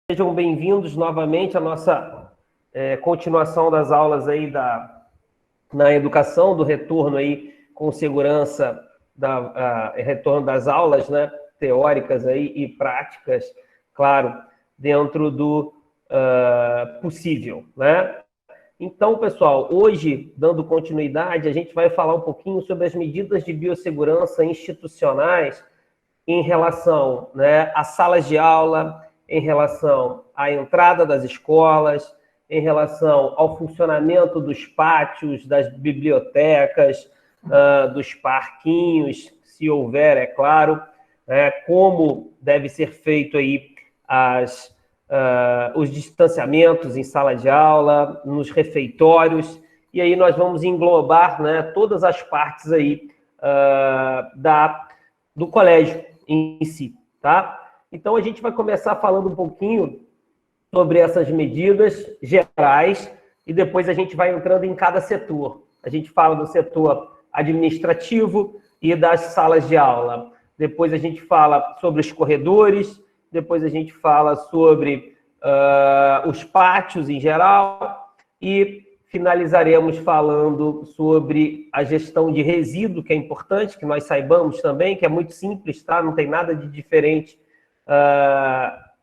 Sejam bem-vindos novamente à nossa continuação das aulas aí na educação, do retorno aí com segurança, retorno das aulas, né, teóricas aí e práticas, claro, dentro do possível, né? Então, pessoal, hoje, dando continuidade, a gente vai falar um pouquinho sobre as medidas de biossegurança institucionais em relação, né, às salas de aula, em relação à entrada das escolas, em relação ao funcionamento dos pátios, das bibliotecas, dos parquinhos, se houver, é claro, como deve ser feito aí os distanciamentos em sala de aula, nos refeitórios, e aí nós vamos englobar, né, todas as partes aí do colégio em si, tá? Então, a gente vai começar falando um pouquinho sobre essas medidas gerais e depois a gente vai entrando em cada setor. A gente fala do setor administrativo e das salas de aula. Depois a gente fala sobre os corredores, depois a gente fala sobre os pátios em geral e finalizaremos falando sobre a gestão de resíduo, que é importante que nós saibamos também, que é muito simples, tá? Não tem nada de diferente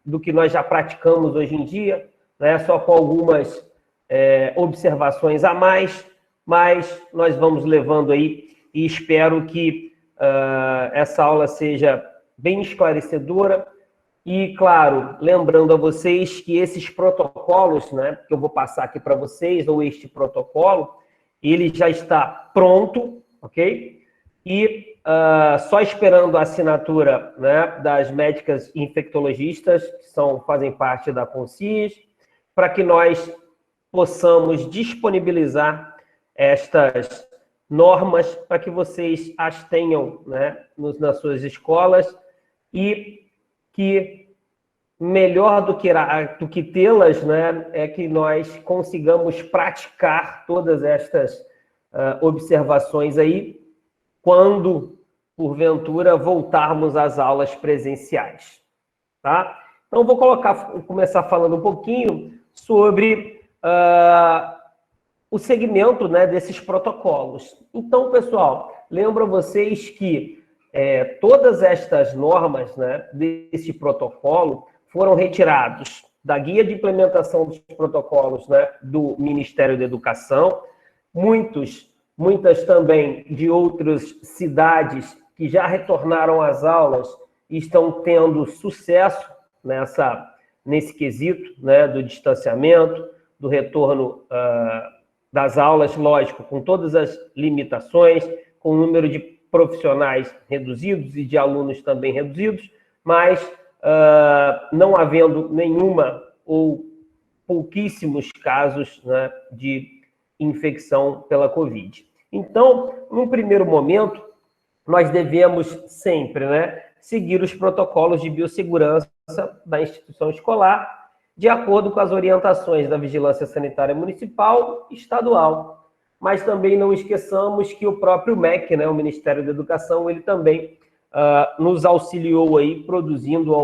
do que nós já praticamos hoje em dia, né? Só com algumas observações a mais, mas nós vamos levando aí e espero que essa aula seja bem esclarecedora. E, claro, lembrando a vocês que esses protocolos, né, que eu vou passar aqui para vocês, ou este protocolo, ele já está pronto, ok? E só esperando a assinatura, né, das médicas infectologistas, que fazem parte da CONCIS, para que nós possamos disponibilizar estas normas para que vocês as tenham, né, nas suas escolas e que melhor do que tê-las, né, é que nós consigamos praticar todas estas observações aí quando, porventura, voltarmos às aulas presenciais, tá? Então, vou começar falando um pouquinho sobre o segmento, né, desses protocolos. Então, pessoal, lembro a vocês que todas estas normas, né, desse protocolo foram retirados da guia de implementação dos protocolos, né, do Ministério da Educação, muitas também de outras cidades que já retornaram às aulas e estão tendo sucesso nesse quesito, né, do distanciamento, do retorno das aulas, lógico, com todas as limitações, com o número de profissionais reduzidos e de alunos também reduzidos, mas não havendo nenhuma ou pouquíssimos casos, né, de infecção pela Covid. Então, num primeiro momento, nós devemos sempre, né, seguir os protocolos de biossegurança da instituição escolar, de acordo com as orientações da Vigilância Sanitária Municipal e Estadual. Mas também não esqueçamos que o próprio MEC, né, o Ministério da Educação, ele também nos auxiliou aí produzindo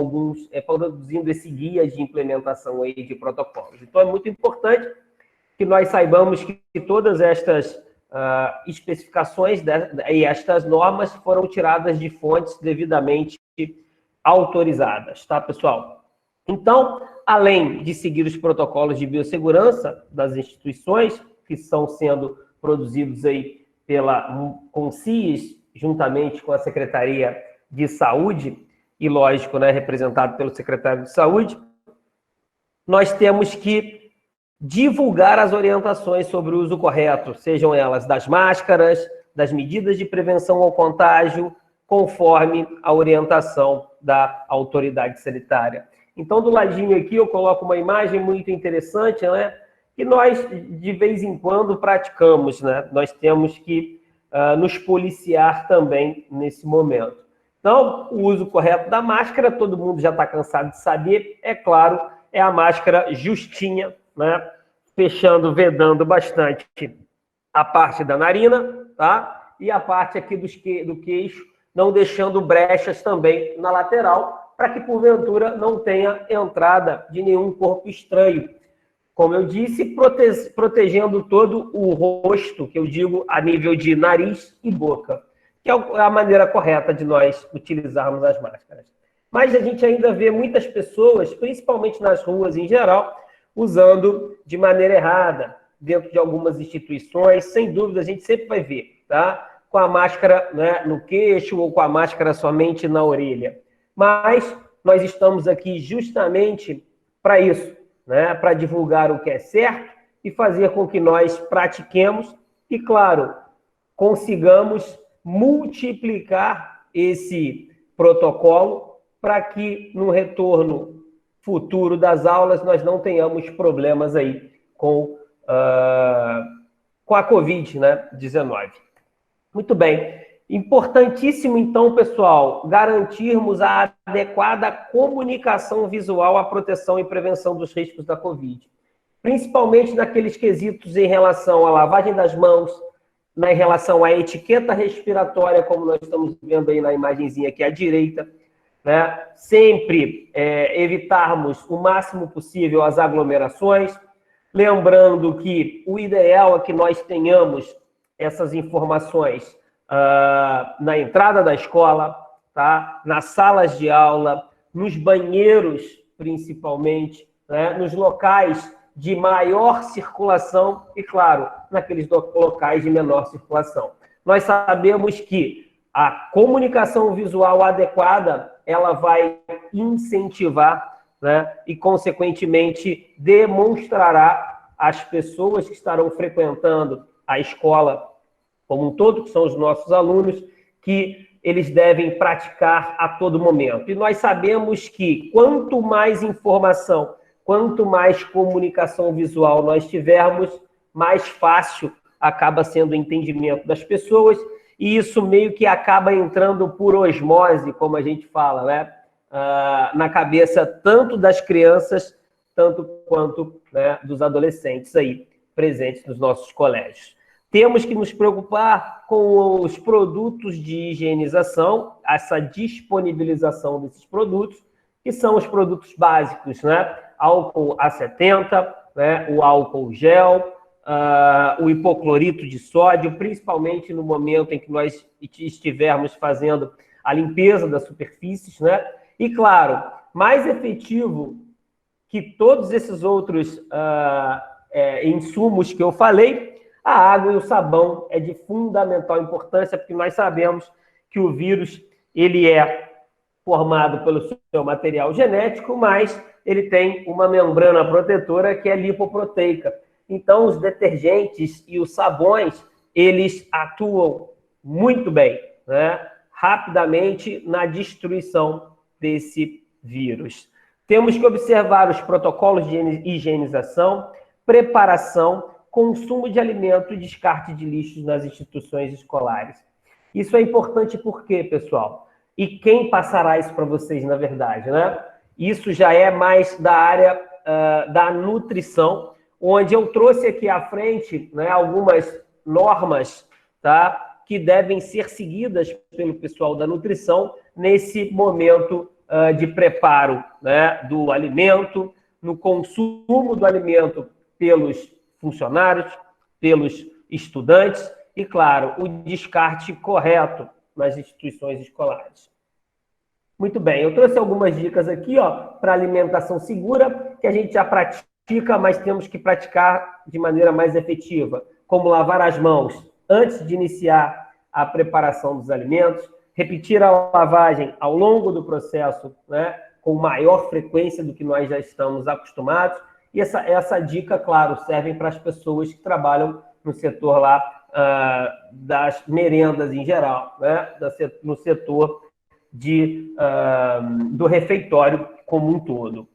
esse guia de implementação aí de protocolos. Então, é muito importante que nós saibamos que todas estas especificações e estas normas foram tiradas de fontes devidamente autorizadas, tá, pessoal? Então, além de seguir os protocolos de biossegurança das instituições, que estão sendo produzidos aí pela CONCIS, juntamente com a Secretaria de Saúde, e, lógico, né, representado pelo secretário de Saúde, nós temos que divulgar as orientações sobre o uso correto, sejam elas das máscaras, das medidas de prevenção ao contágio, conforme a orientação da autoridade sanitária. Então, do ladinho aqui, eu coloco uma imagem muito interessante, né, que nós, de vez em quando, praticamos, né? Nós temos que nos policiar também nesse momento. Então, o uso correto da máscara, todo mundo já está cansado de saber, é claro, é a máscara justinha, né? Fechando, vedando bastante a parte da narina, tá? E a parte aqui do queixo, não deixando brechas também na lateral, para que, porventura, não tenha entrada de nenhum corpo estranho. Como eu disse, protegendo todo o rosto, que eu digo a nível de nariz e boca, que é a maneira correta de nós utilizarmos as máscaras. Mas a gente ainda vê muitas pessoas, principalmente nas ruas em geral, usando de maneira errada, dentro de algumas instituições. Sem dúvida, a gente sempre vai ver, tá? Com a máscara, né, no queixo ou com a máscara somente na orelha. Mas nós estamos aqui justamente para isso, né? Para divulgar o que é certo e fazer com que nós pratiquemos e, claro, consigamos multiplicar esse protocolo para que no retorno futuro das aulas nós não tenhamos problemas aí com a Covid, né, 19. Muito bem. Importantíssimo, então, pessoal, garantirmos a adequada comunicação visual à proteção e prevenção dos riscos da Covid. Principalmente naqueles quesitos em relação à lavagem das mãos, em relação à etiqueta respiratória, como nós estamos vendo aí na imagenzinha aqui à direita, né? Sempre evitarmos o máximo possível as aglomerações, lembrando que o ideal é que nós tenhamos essas informações na entrada da escola, tá? Nas salas de aula, nos banheiros, principalmente, né? Nos locais de maior circulação e, claro, naqueles locais de menor circulação. Nós sabemos que a comunicação visual adequada, ela vai incentivar, né? E, consequentemente, demonstrará às pessoas que estarão frequentando a escola como um todo, que são os nossos alunos, que eles devem praticar a todo momento. E nós sabemos que quanto mais informação, quanto mais comunicação visual nós tivermos, mais fácil acaba sendo o entendimento das pessoas, e isso meio que acaba entrando por osmose, como a gente fala, né? Na cabeça tanto das crianças, tanto quanto, né, dos adolescentes aí presentes nos nossos colégios. Temos que nos preocupar com os produtos de higienização, essa disponibilização desses produtos, que são os produtos básicos, né? Álcool A70, né? O álcool gel, o hipoclorito de sódio, principalmente no momento em que nós estivermos fazendo a limpeza das superfícies, né? E, claro, mais efetivo que todos esses outros insumos que eu falei, a água e o sabão é de fundamental importância, porque nós sabemos que o vírus ele é formado pelo seu material genético, mas ele tem uma membrana protetora que é lipoproteica. Então, os detergentes e os sabões, eles atuam muito bem, né? Rapidamente na destruição desse vírus. Temos que observar os protocolos de higienização, preparação, consumo de alimento e descarte de lixos nas instituições escolares. Isso é importante por quê, pessoal? E quem passará isso para vocês, na verdade, né? Isso já é mais da área da nutrição, onde eu trouxe aqui à frente, né, algumas normas, tá, que devem ser seguidas pelo pessoal da nutrição nesse momento de preparo, né, do alimento, no consumo do alimento pelos funcionários, pelos estudantes e, claro, o descarte correto nas instituições escolares. Muito bem, eu trouxe algumas dicas aqui, ó, para alimentação segura, que a gente já pratica, mas temos que praticar de maneira mais efetiva, como lavar as mãos antes de iniciar a preparação dos alimentos, repetir a lavagem ao longo do processo, né, com maior frequência do que nós já estamos acostumados. E essa dica, claro, serve para as pessoas que trabalham no setor lá das merendas em geral, né? No setor do refeitório como um todo.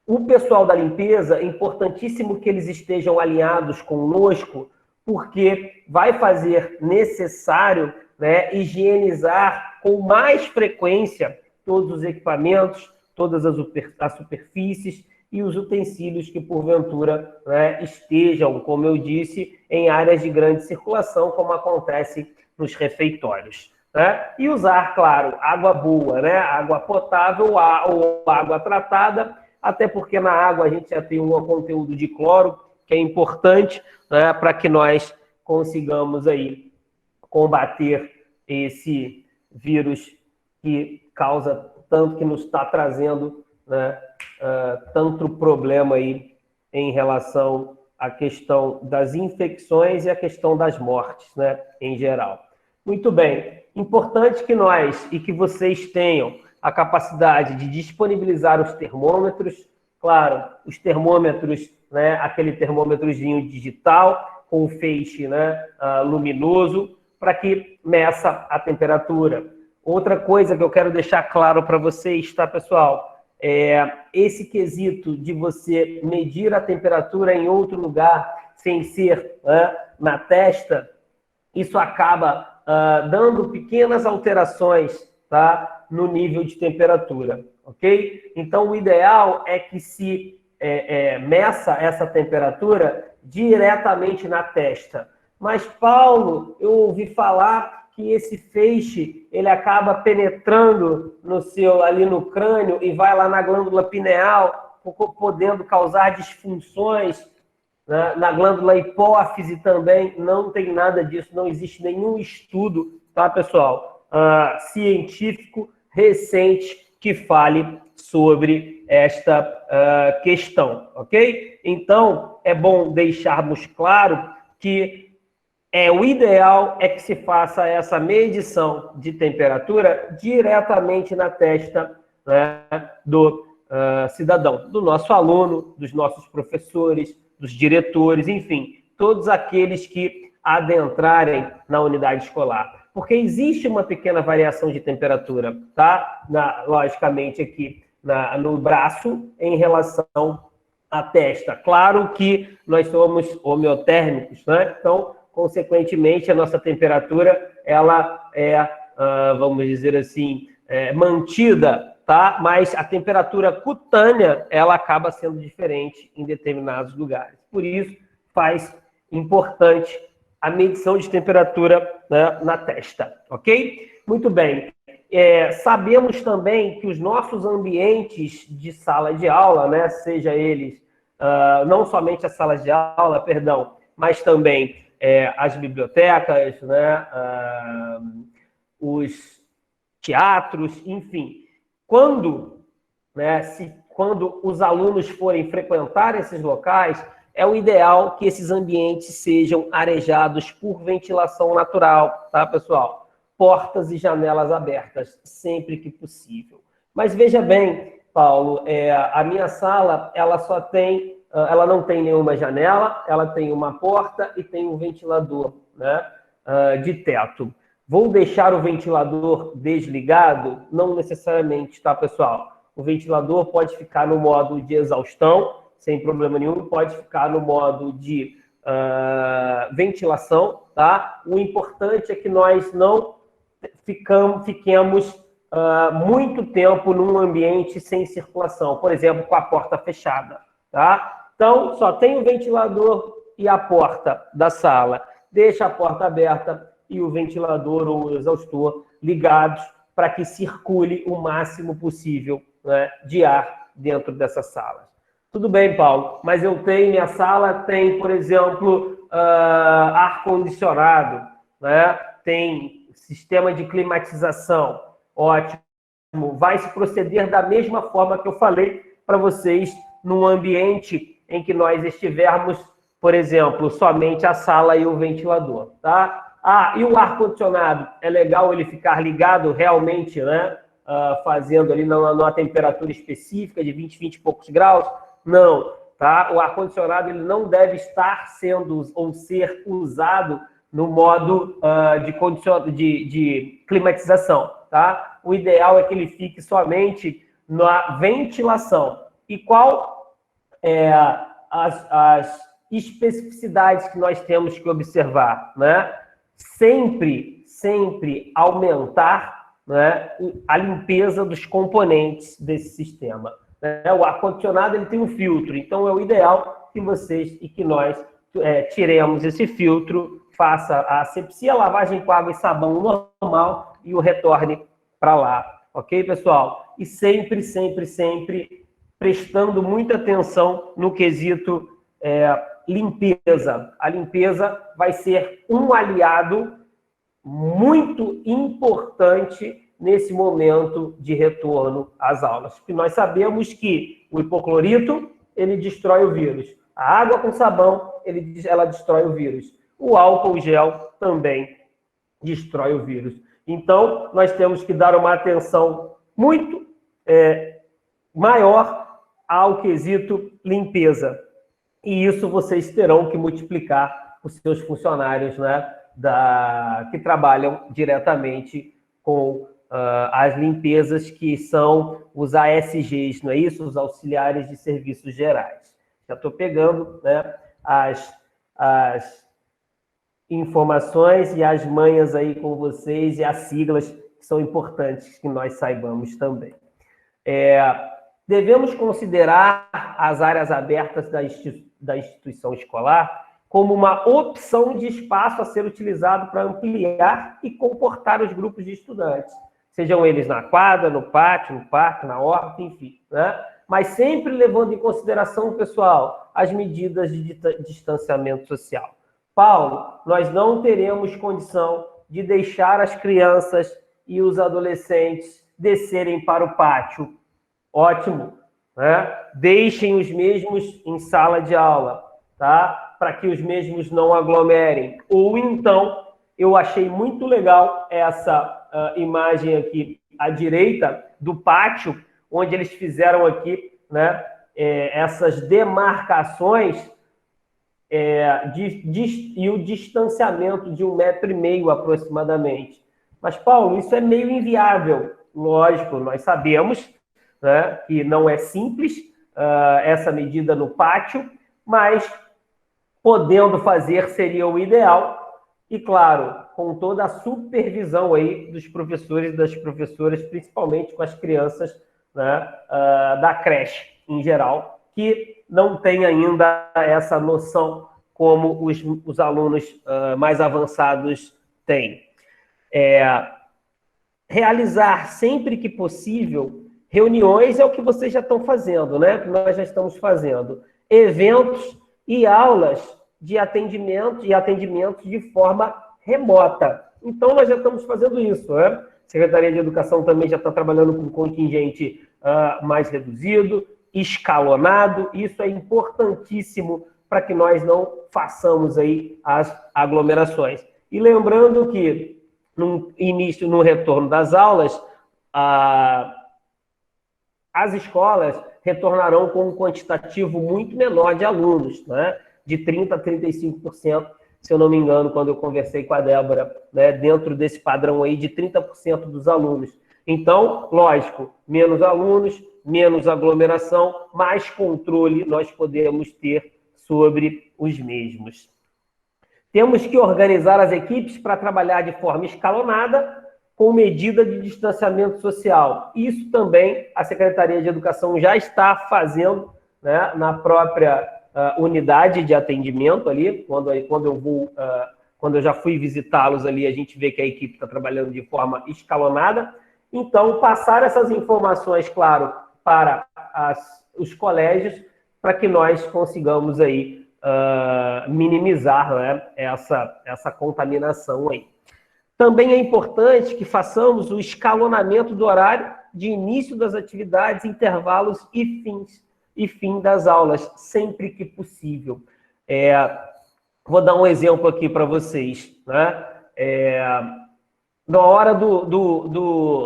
O pessoal da limpeza, é importantíssimo que eles estejam alinhados conosco, porque vai fazer necessário, né, higienizar com mais frequência todos os equipamentos, todas as superfícies, e os utensílios que, porventura, né, estejam, como eu disse, em áreas de grande circulação, como acontece nos refeitórios. né? E usar, claro, água boa, né? Água potável ou água tratada, até porque na água a gente já tem um conteúdo de cloro, que é importante, né, para que nós consigamos aí combater esse vírus que causa tanto, que nos está trazendo, né, tanto problema aí em relação à questão das infecções e a questão das mortes, né, em geral. Muito bem. Importante que nós e que vocês tenham a capacidade de disponibilizar os termômetros, claro, os termômetros, né, aquele termômetrozinho digital com o feixe, né, luminoso, para que meça a temperatura. Outra coisa que eu quero deixar claro para vocês, tá, pessoal? Esse quesito de você medir a temperatura em outro lugar, sem ser, né, na testa, isso acaba dando pequenas alterações, tá, no nível de temperatura, ok? Então, o ideal é que se meça essa temperatura diretamente na testa. Mas, Paulo, eu ouvi falar que esse feixe, ele acaba penetrando ali no crânio e vai lá na glândula pineal, podendo causar disfunções, né? Na glândula hipófise também. Não tem nada disso, não existe nenhum estudo, tá, pessoal, científico recente que fale sobre esta questão, ok? Então, é bom deixarmos claro que o ideal é que se faça essa medição de temperatura diretamente na testa, né, do cidadão, do nosso aluno, dos nossos professores, dos diretores, enfim, todos aqueles que adentrarem na unidade escolar. Porque existe uma pequena variação de temperatura, tá? Logicamente aqui no braço em relação à testa. Claro que nós somos homeotérmicos, né? Então, consequentemente, a nossa temperatura, ela vamos dizer assim, mantida, tá? Mas a temperatura cutânea, ela acaba sendo diferente em determinados lugares. Por isso, faz importante a medição de temperatura, né, na testa, ok? Muito bem. Sabemos também que os nossos ambientes de sala de aula, né, seja eles, não somente as salas de aula, perdão, mas também as bibliotecas, né, os teatros, enfim. Quando os alunos forem frequentar esses locais, é o ideal que esses ambientes sejam arejados por ventilação natural, tá, pessoal? Portas e janelas abertas, sempre que possível. Mas veja bem, Paulo, a minha sala, ela não tem nenhuma janela, ela tem uma porta e tem um ventilador, né, de teto. Vou deixar o ventilador desligado? Não necessariamente, tá, pessoal? O ventilador pode ficar no modo de exaustão, sem problema nenhum, pode ficar no modo de ventilação, tá? O importante é que nós não fiquemos muito tempo num ambiente sem circulação, por exemplo, com a porta fechada, tá? Então, só tem o ventilador e a porta da sala. Deixa a porta aberta e o ventilador ou o exaustor ligados para que circule o máximo possível, né, de ar dentro dessas salas. Tudo bem, Paulo, mas minha sala tem, por exemplo, ar-condicionado, né? Tem sistema de climatização, ótimo. Vai se proceder da mesma forma que eu falei para vocês num ambiente em que nós estivermos, por exemplo, somente a sala e o ventilador, tá? E o ar-condicionado, é legal ele ficar ligado realmente, né? Fazendo ali numa temperatura específica de 20 e poucos graus? Não, tá? O ar-condicionado ele não deve estar sendo ou ser usado no modo de climatização, tá? O ideal é que ele fique somente na ventilação. E qual as especificidades que nós temos que observar, né? Sempre aumentar, né, a limpeza dos componentes desse sistema. O ar-condicionado ele tem um filtro, então é o ideal que vocês e que nós tiremos esse filtro, faça a asepsia, lavagem com água e sabão normal, e o retorne para lá, ok, pessoal? E sempre, sempre, sempre prestando muita atenção no quesito limpeza. A limpeza vai ser um aliado muito importante nesse momento de retorno às aulas. Porque nós sabemos que o hipoclorito, ele destrói o vírus. A água com sabão, ela destrói o vírus. O álcool gel também destrói o vírus. Então, nós temos que dar uma atenção muito maior ao quesito limpeza. E isso vocês terão que multiplicar os seus funcionários, né, que trabalham diretamente com as limpezas, que são os ASGs, não é isso? Os auxiliares de serviços gerais. Já estou pegando, né, as informações e as manhas aí com vocês e as siglas que são importantes que nós saibamos também. Devemos considerar as áreas abertas da instituição escolar como uma opção de espaço a ser utilizado para ampliar e comportar os grupos de estudantes, sejam eles na quadra, no pátio, no parque, na horta, enfim, né? Mas sempre levando em consideração, pessoal, as medidas de distanciamento social. Paulo, nós não teremos condição de deixar as crianças e os adolescentes descerem para o pátio. Ótimo, né? Deixem os mesmos em sala de aula, tá? Para que os mesmos não aglomerem. Ou então, eu achei muito legal essa imagem aqui à direita do pátio, onde eles fizeram aqui, né, essas demarcações e o distanciamento de 1,5 metro aproximadamente. Mas, Paulo, isso é meio inviável. Lógico, nós sabemos, né, que não é simples essa medida no pátio, mas podendo fazer seria o ideal. E, claro, com toda a supervisão aí dos professores e das professoras, principalmente com as crianças, né, da creche em geral, que não têm ainda essa noção como os alunos mais avançados têm. Realizar sempre que possível reuniões é o que vocês já estão fazendo, né? Que nós já estamos fazendo. Eventos e aulas de atendimento e atendimentos de forma remota. Então, nós já estamos fazendo isso, né? A Secretaria de Educação também já está trabalhando com contingente mais reduzido, escalonado. Isso é importantíssimo para que nós não façamos aí as aglomerações. E lembrando que, no retorno das aulas, as escolas retornarão com um quantitativo muito menor de alunos, né? De 30% a 35%, se eu não me engano, quando eu conversei com a Débora, né? Dentro desse padrão aí de 30% dos alunos. Então, lógico, menos alunos, menos aglomeração, mais controle nós podemos ter sobre os mesmos. Temos que organizar as equipes para trabalhar de forma escalonada, com medida de distanciamento social. Isso também a Secretaria de Educação já está fazendo, né, na própria unidade de atendimento ali, quando eu já fui visitá-los ali, a gente vê que a equipe está trabalhando de forma escalonada. Então, passar essas informações, claro, para os colégios, para que nós consigamos aí minimizar, né, essa contaminação aí. Também é importante que façamos o escalonamento do horário de início das atividades, intervalos e fim das aulas, sempre que possível. Vou dar um exemplo aqui para vocês, né? Na hora do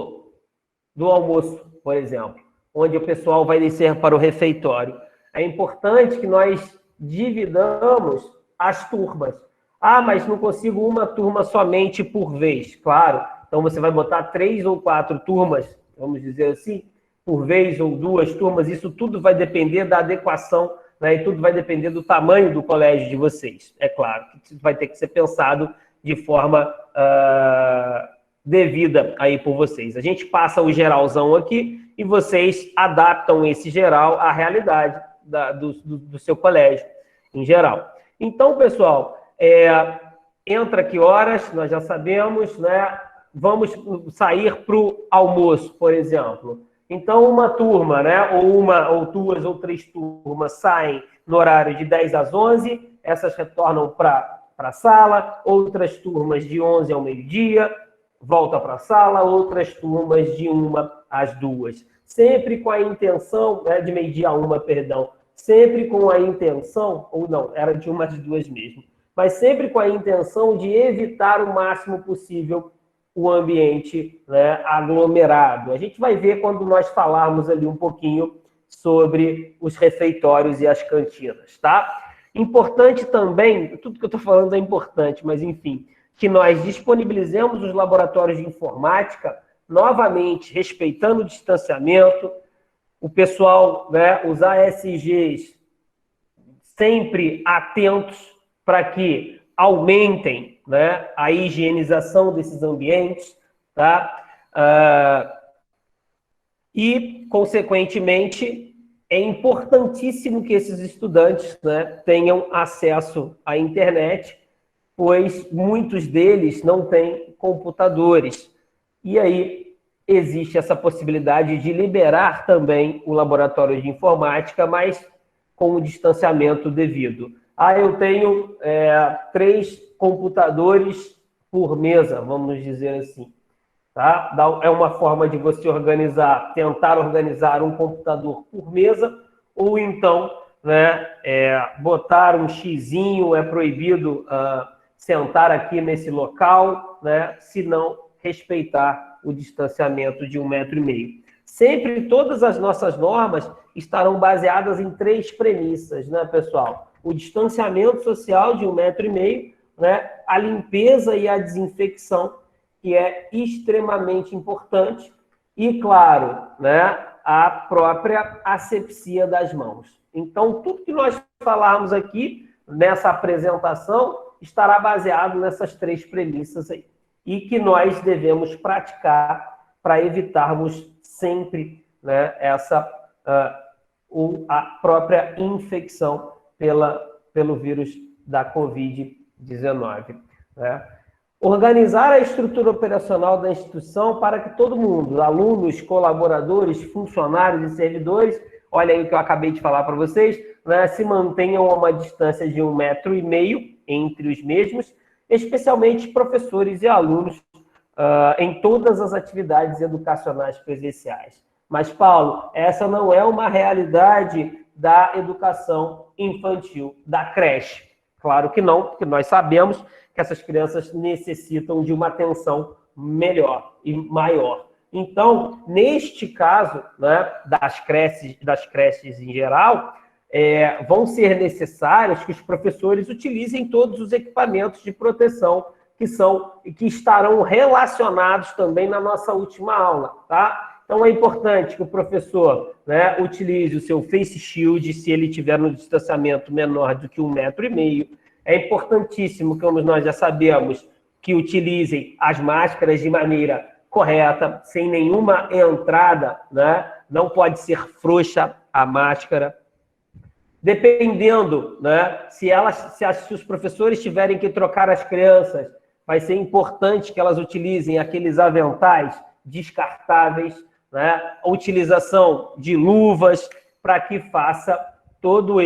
almoço, por exemplo, onde o pessoal vai descer para o refeitório, é importante que nós dividamos as turmas. Ah, mas não consigo uma turma somente por vez. Claro, então você vai botar 3 ou 4 turmas, vamos dizer assim, por vez, ou 2 turmas. Isso tudo vai depender da adequação, né? E tudo vai depender do tamanho do colégio de vocês. É claro que isso vai ter que ser pensado de forma devida aí por vocês. A gente passa o geralzão aqui e vocês adaptam esse geral à realidade do seu colégio em geral. Então, pessoal, entra que horas, nós já sabemos, né? vamos sair para o almoço, por exemplo. Então, uma turma, né, ou duas ou três turmas saem no horário de 10 às 11, essas retornam para a sala, outras turmas de 11 ao meio-dia, volta para a sala, outras turmas de 1 às 2. Sempre com a intenção, né, de meio-dia a 1, perdão, sempre com a intenção, ou não, era de 1 às 2 mesmo, mas sempre com a intenção de evitar o máximo possível o ambiente, né, aglomerado. A gente vai ver quando nós falarmos ali um pouquinho sobre os refeitórios e as cantinas, tá? Importante também, tudo que eu estou falando é importante, mas enfim, que nós disponibilizemos os laboratórios de informática, novamente, respeitando o distanciamento, o pessoal, né, os ASGs sempre atentos para que aumentem, né, a higienização desses ambientes, tá? E, consequentemente, é importantíssimo que esses estudantes, né, tenham acesso à internet, pois muitos deles não têm computadores. E aí existe essa possibilidade de liberar também o laboratório de informática, mas com o distanciamento devido. Eu tenho 3 computadores por mesa, vamos dizer assim. Tá? É uma forma de você organizar, tentar organizar um computador por mesa, ou então, né, botar um xizinho, é proibido sentar aqui nesse local, né, se não respeitar o distanciamento de 1,5 metro. Sempre todas as nossas normas estarão baseadas em 3 premissas, né, pessoal? O distanciamento social de 1,5 metro, né, a limpeza e a desinfecção, que é extremamente importante, e, claro, né, a própria asepsia das mãos. Então, tudo que nós falarmos aqui nessa apresentação estará baseado nessas 3 premissas aí, e que nós devemos praticar para evitarmos sempre, né, a própria infecção pelo vírus da Covid-19. Né? Organizar a estrutura operacional da instituição para que todo mundo, alunos, colaboradores, funcionários e servidores, olha aí o que eu acabei de falar para vocês, né, se mantenham a uma distância de 1,5 metro entre os mesmos, especialmente professores e alunos, em todas as atividades educacionais presenciais. Mas, Paulo, essa não é uma realidade da educação infantil, da creche. Claro que não, porque nós sabemos que essas crianças necessitam de uma atenção melhor e maior. Então, neste caso, né, das creches em geral, vão ser necessários que os professores utilizem todos os equipamentos de proteção que estarão relacionados também na nossa última aula, tá? Então, é importante que o professor, né, utilize o seu face shield se ele tiver no distanciamento menor do que 1,5 metro. É importantíssimo, como nós já sabemos, que utilizem as máscaras de maneira correta, sem nenhuma entrada, né? Não pode ser frouxa a máscara. Dependendo, né, se os professores tiverem que trocar as crianças, vai ser importante que elas utilizem aqueles aventais descartáveis, né, a utilização de luvas, para que faça todo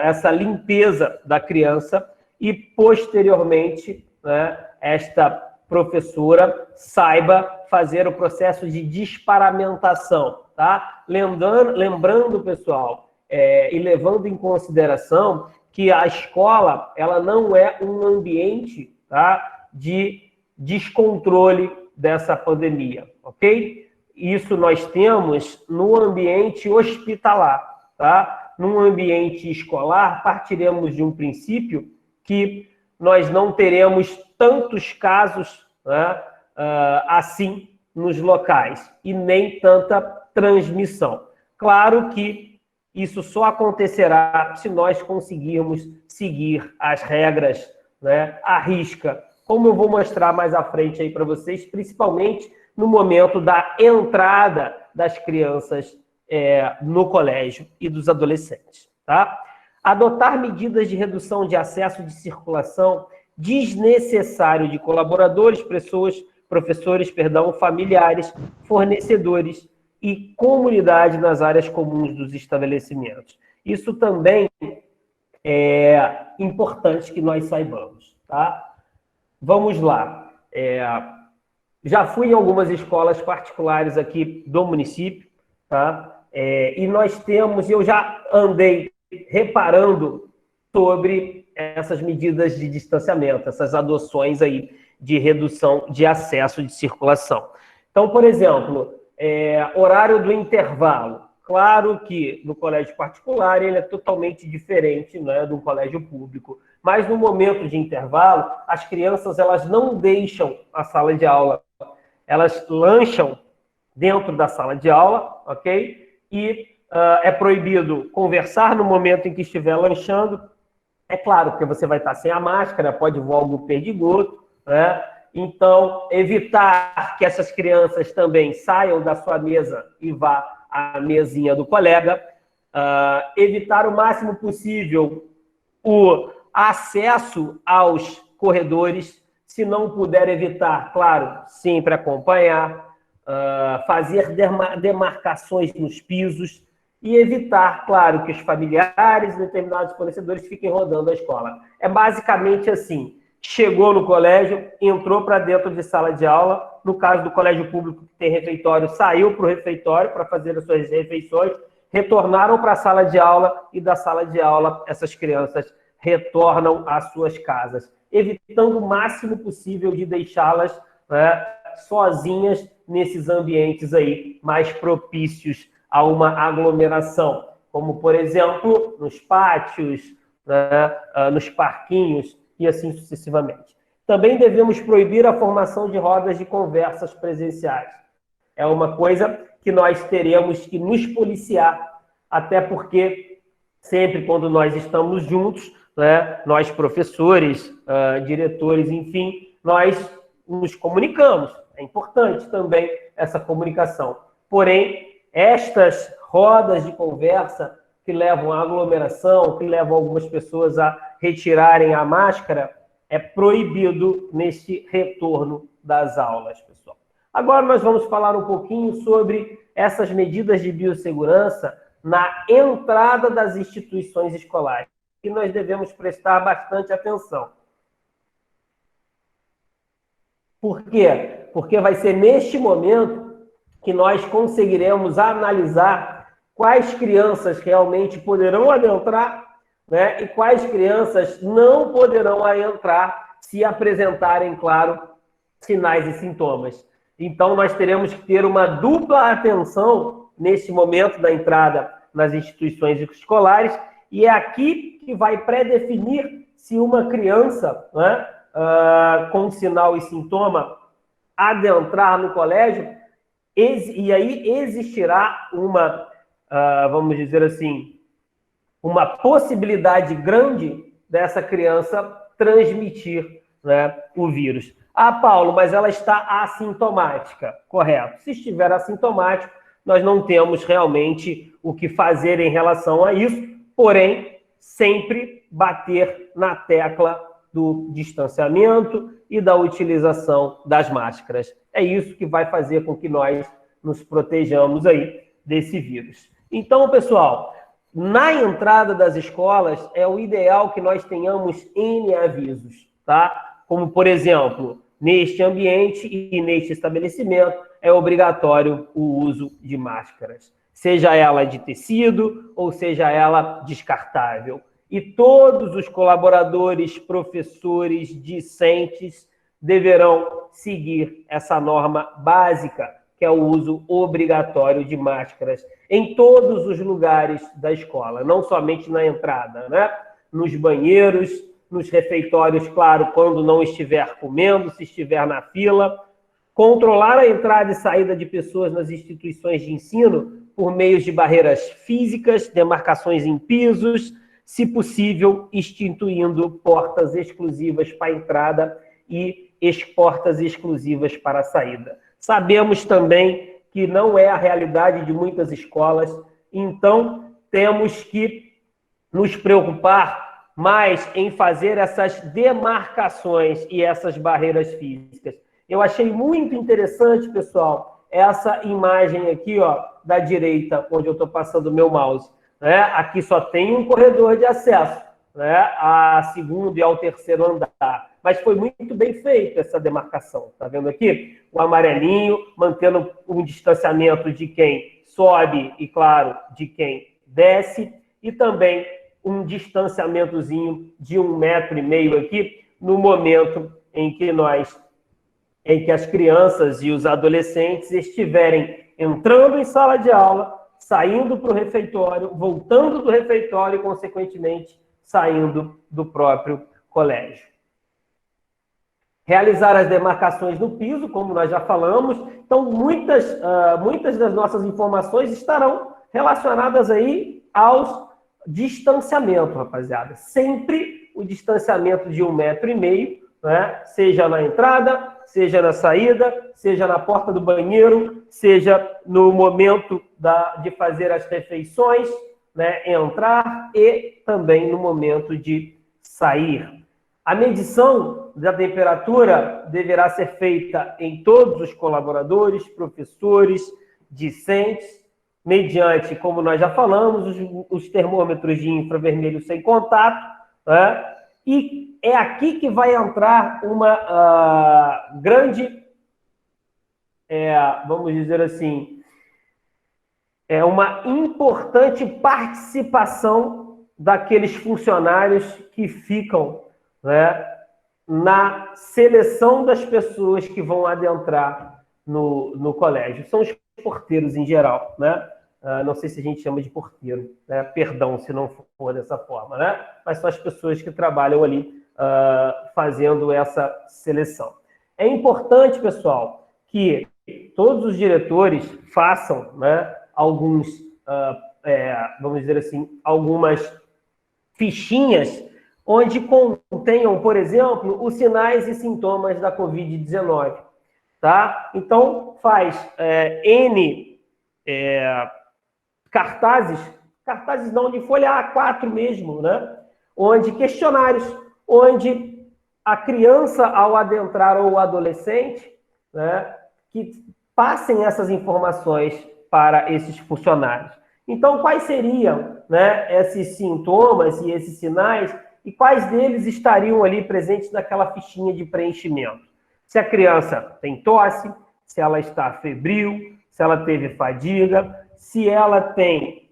essa limpeza da criança e, posteriormente, né, esta professora saiba fazer o processo de desparamentação, tá? Lembrando, pessoal, e levando em consideração que a escola ela não é um ambiente, tá, de descontrole dessa pandemia, ok? Isso nós temos no ambiente hospitalar, tá? Num ambiente escolar, partiremos de um princípio que nós não teremos tantos casos, né, assim nos locais e nem tanta transmissão. Claro que isso só acontecerá se nós conseguirmos seguir as regras, né, à risca, como eu vou mostrar mais à frente aí para vocês, principalmente no momento da entrada das crianças no colégio e dos adolescentes, tá? Adotar medidas de redução de acesso de circulação desnecessário de colaboradores, professores, familiares, fornecedores e comunidade nas áreas comuns dos estabelecimentos. Isso também é importante que nós saibamos, tá? Vamos lá. Já fui em algumas escolas particulares aqui do município, tá? E nós temos, eu já andei reparando sobre essas medidas de distanciamento, essas adoções aí de redução de acesso de circulação. Então, por exemplo, horário do intervalo. Claro que no colégio particular ele é totalmente diferente, né, do colégio público, mas no momento de intervalo, as crianças elas não deixam a sala de aula, elas lancham dentro da sala de aula, ok? E é proibido conversar no momento em que estiver lanchando. É claro, porque você vai estar sem a máscara, pode voar algum perdigoto, né? Então, evitar que essas crianças também saiam da sua mesa e vá à mesinha do colega. Evitar o máximo possível o acesso aos corredores. Se não puder evitar, claro, sempre acompanhar. Fazer demarcações nos pisos e evitar, claro, que os familiares e determinados fornecedores fiquem rodando a escola. É basicamente assim. Chegou no colégio, entrou para dentro de sala de aula. No caso do colégio público que tem refeitório, saiu para o refeitório para fazer as suas refeições, retornaram para a sala de aula e da sala de aula essas crianças retornam às suas casas, evitando o máximo possível de deixá-las, né, sozinhas nesses ambientes aí mais propícios a uma aglomeração, como, por exemplo, nos pátios, né, nos parquinhos, e assim sucessivamente. Também devemos proibir a formação de rodas de conversas presenciais. É uma coisa que nós teremos que nos policiar, até porque sempre quando nós estamos juntos, né, nós professores, diretores, enfim, nós nos comunicamos. É importante também essa comunicação. Porém, estas rodas de conversa que levam à aglomeração, que levam algumas pessoas a retirarem a máscara, é proibido neste retorno das aulas, pessoal. Agora nós vamos falar um pouquinho sobre essas medidas de biossegurança na entrada das instituições escolares, que nós devemos prestar bastante atenção. Por quê? Porque vai ser neste momento que nós conseguiremos analisar quais crianças realmente poderão adentrar, né, e quais crianças não poderão entrar se apresentarem, claro, sinais e sintomas. Então, nós teremos que ter uma dupla atenção nesse momento da entrada nas instituições escolares, e é aqui que vai pré-definir se uma criança, né, com sinal e sintoma adentrar no colégio, e aí existirá uma, vamos dizer assim, uma possibilidade grande dessa criança transmitir, né, o vírus. Ah, Paulo, mas ela está assintomática. Correto. Se estiver assintomático, nós não temos realmente o que fazer em relação a isso, porém, sempre bater na tecla do distanciamento e da utilização das máscaras. É isso que vai fazer com que nós nos protejamos aí desse vírus. Então, pessoal, na entrada das escolas, é o ideal que nós tenhamos N avisos, tá? Como, por exemplo, neste ambiente e neste estabelecimento, é obrigatório o uso de máscaras, seja ela de tecido ou seja ela descartável. E todos os colaboradores, professores, discentes deverão seguir essa norma básica, que é o uso obrigatório de máscaras em todos os lugares da escola, não somente na entrada, né? Nos banheiros, nos refeitórios, claro, quando não estiver comendo, se estiver na fila. Controlar a entrada e saída de pessoas nas instituições de ensino por meio de barreiras físicas, demarcações em pisos, se possível, instituindo portas exclusivas para a entrada e portas exclusivas para a saída. Sabemos também que não é a realidade de muitas escolas, então temos que nos preocupar mais em fazer essas demarcações e essas barreiras físicas. Eu achei muito interessante, pessoal, essa imagem aqui, ó, da direita, onde eu estou passando o meu mouse. Né? Aqui só tem um corredor de acesso, né, a segundo e ao terceiro andar. Mas foi muito bem feita essa demarcação. Tá vendo aqui? O amarelinho, mantendo um distanciamento de quem sobe e, claro, de quem desce, e também um distanciamentozinho de 1,5 metro aqui, no momento em que as crianças e os adolescentes estiverem entrando em sala de aula, saindo para o refeitório, voltando do refeitório e, consequentemente, saindo do próprio colégio. Realizar as demarcações no piso, como nós já falamos. Então, muitas das nossas informações estarão relacionadas aí aos distanciamento, rapaziada. Sempre o distanciamento de 1,5 metro, né? Seja na entrada, seja na saída, seja na porta do banheiro, seja no momento de fazer as refeições, né? Entrar e também no momento de sair. A medição da temperatura deverá ser feita em todos os colaboradores, professores, discentes, mediante, como nós já falamos, os termômetros de infravermelho sem contato, né? E é aqui que vai entrar uma grande, vamos dizer assim, uma importante participação daqueles funcionários que ficam, né, na seleção das pessoas que vão adentrar no colégio. São os porteiros em geral, né? Não sei se a gente chama de porteiro, né? Perdão se não for dessa forma, né? Mas são as pessoas que trabalham ali fazendo essa seleção. É importante, pessoal, que todos os diretores façam, né, alguns, vamos dizer assim, algumas fichinhas onde contenham, por exemplo, os sinais e sintomas da Covid-19. Tá? Então, faz N cartazes não, de folha A4 mesmo, né? Onde questionários, onde a criança, ao adentrar, ou o adolescente, né, que passem essas informações para esses funcionários. Então, quais seriam, né, esses sintomas e esses sinais, e quais deles estariam ali presentes naquela fichinha de preenchimento? Se a criança tem tosse, se ela está febril, se ela teve fadiga, se ela tem,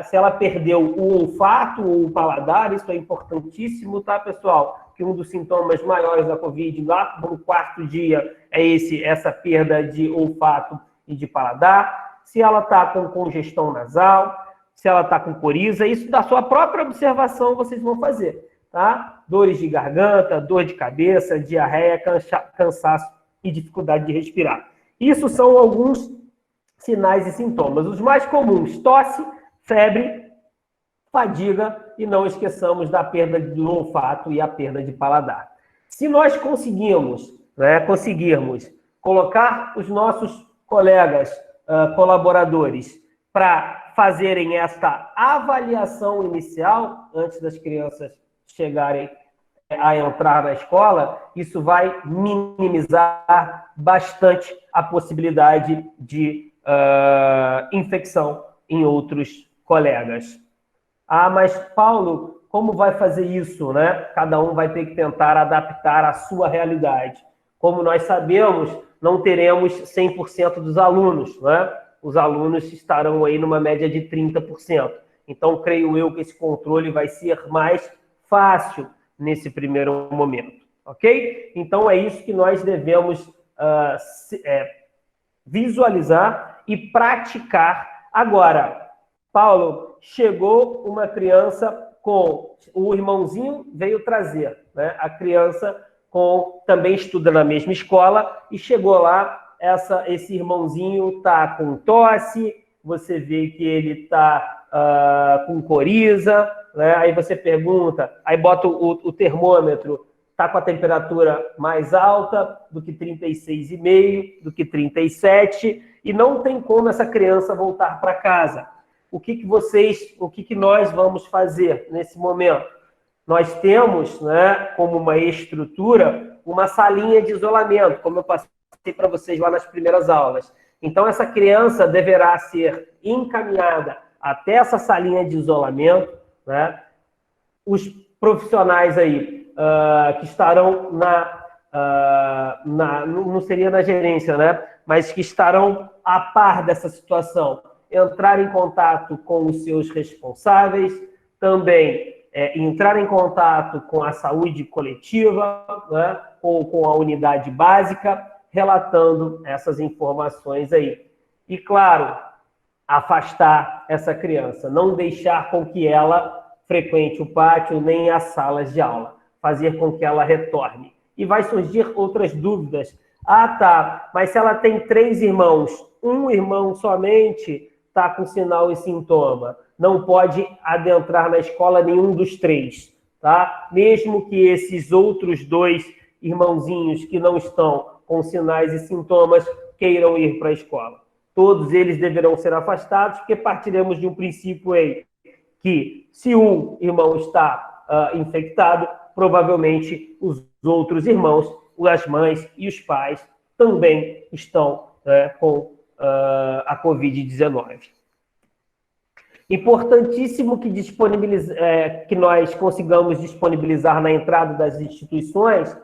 se ela perdeu o olfato ou o paladar, isso é importantíssimo, tá, pessoal? Que um dos sintomas maiores da Covid, lá no 4º dia, é essa perda de olfato e de paladar. Se ela está com congestão nasal, se ela está com coriza, isso da sua própria observação vocês vão fazer. Tá? Dores de garganta, dor de cabeça, diarreia, cansaço e dificuldade de respirar. Isso são alguns sinais e sintomas. Os mais comuns: tosse, febre, fadiga e não esqueçamos da perda do olfato e a perda de paladar. Se nós conseguirmos colocar os nossos colegas colaboradores para fazerem esta avaliação inicial antes das crianças chegarem a entrar na escola, isso vai minimizar bastante a possibilidade de infecção em outros colegas. Ah, mas Paulo, como vai fazer isso, né? Cada um vai ter que tentar adaptar a sua realidade. Como nós sabemos, não teremos 100% dos alunos, né? Os alunos estarão aí numa média de 30%. Então, creio eu que esse controle vai ser mais fácil nesse primeiro momento, ok? Então, é isso que nós devemos visualizar e praticar. Agora, Paulo, chegou uma criança com... O irmãozinho veio trazer, né? A criança também estuda na mesma escola e chegou lá, esse irmãozinho está com tosse, você vê que ele está com coriza, né? Aí você pergunta, aí bota o termômetro, está com a temperatura mais alta do que 36,5, do que 37, e não tem como essa criança voltar para casa. O que nós vamos fazer nesse momento? nós temos, né, como uma estrutura, uma salinha de isolamento, como eu passei para vocês lá nas primeiras aulas. Então, essa criança deverá ser encaminhada até essa salinha de isolamento, né? Os profissionais aí que estarão não seria na gerência, né? Mas que estarão a par dessa situação, entrar em contato com os seus responsáveis, também entrar em contato com a saúde coletiva, né? Ou com a unidade básica, relatando essas informações aí. E, claro, afastar essa criança, não deixar com que ela frequente o pátio nem as salas de aula, fazer com que ela retorne. E vai surgir outras dúvidas. Ah, tá, mas se ela tem 3 irmãos, um irmão somente está com sinal e sintoma, não pode adentrar na escola nenhum dos 3, tá? Mesmo que esses outros 2 irmãozinhos que não estão com sinais e sintomas queiram ir para a escola. Todos eles deverão ser afastados, porque partiremos de um princípio aí, que se um irmão está infectado, provavelmente os outros irmãos, as mães e os pais também estão com a Covid-19. Importantíssimo que nós consigamos disponibilizar na entrada das instituições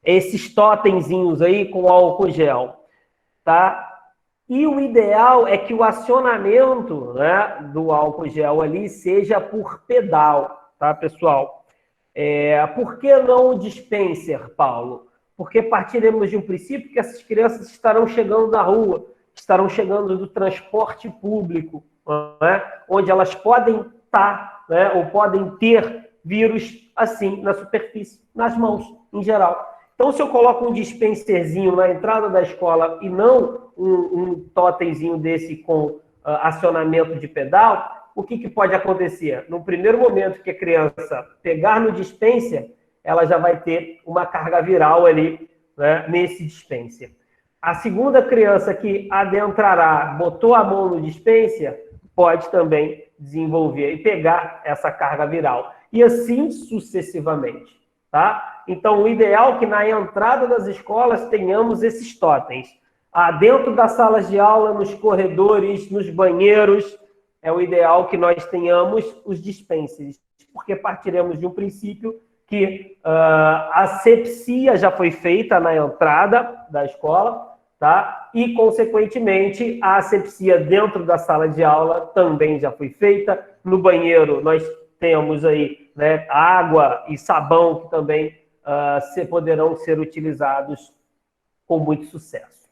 esses totemzinhos aí com álcool gel, tá? E o ideal é que o acionamento, né, do álcool gel ali seja por pedal, tá, pessoal? Por que não o dispenser, Paulo? Porque partiremos de um princípio que essas crianças estarão chegando da rua, estarão chegando do transporte público, né, onde elas podem estar, né, ou podem ter vírus assim na superfície, nas mãos, em geral. Então, se eu coloco um dispenserzinho na entrada da escola e não um totemzinho desse com acionamento de pedal, o que pode acontecer? No primeiro momento que a criança pegar no dispenser, ela já vai ter uma carga viral ali, né, nesse dispenser. A segunda criança que adentrará, botou a mão no dispenser, pode também desenvolver e pegar essa carga viral. E assim sucessivamente, tá? Então, o ideal é que na entrada das escolas tenhamos esses totens. Dentro das salas de aula, nos corredores, nos banheiros, é o ideal que nós tenhamos os dispensers, porque partiremos de um princípio que a asepsia já foi feita na entrada da escola, tá? E, consequentemente, a asepsia dentro da sala de aula também já foi feita. No banheiro, nós temos aí, né, água e sabão que também poderão ser utilizados com muito sucesso.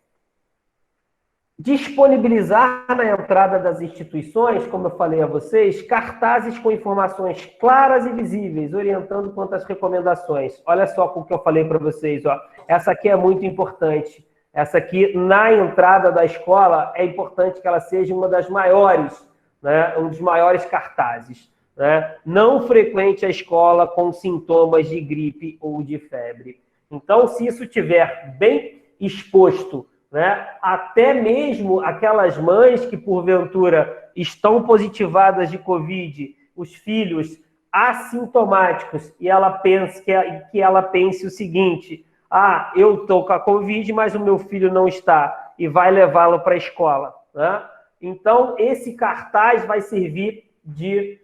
Disponibilizar na entrada das instituições, como eu falei a vocês, cartazes com informações claras e visíveis, orientando quanto às recomendações. Olha só o que eu falei para vocês, ó. Essa aqui é muito importante. Essa aqui, na entrada da escola, é importante que ela seja uma das maiores, né, um dos maiores cartazes. Né? Não frequente a escola com sintomas de gripe ou de febre. Então, se isso estiver bem exposto, né, até mesmo aquelas mães que, porventura, estão positivadas de Covid, os filhos assintomáticos, e ela pensa que ela pense o seguinte: eu estou com a Covid, mas o meu filho não está, e vai levá-lo para a escola. Né? Então, esse cartaz vai servir de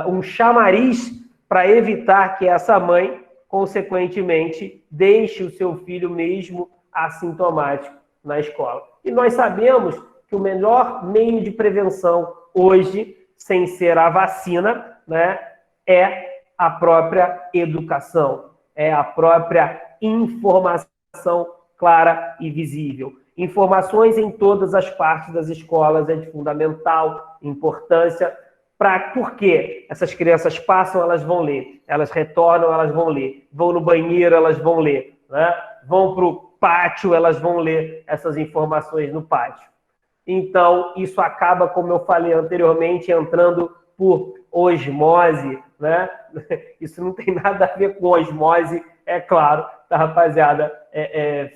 um chamariz para evitar que essa mãe, consequentemente, deixe o seu filho mesmo assintomático na escola. E nós sabemos que o melhor meio de prevenção hoje, sem ser a vacina, né, é a própria educação, é a própria informação clara e visível. Informações em todas as partes das escolas é de fundamental importância. Porque essas crianças passam, elas vão ler. Elas retornam, elas vão ler. Vão no banheiro, elas vão ler. Né? Vão para o pátio, elas vão ler essas informações no pátio. Então, isso acaba, como eu falei anteriormente, entrando por osmose. Né? Isso não tem nada a ver com osmose, é claro, tá, rapaziada?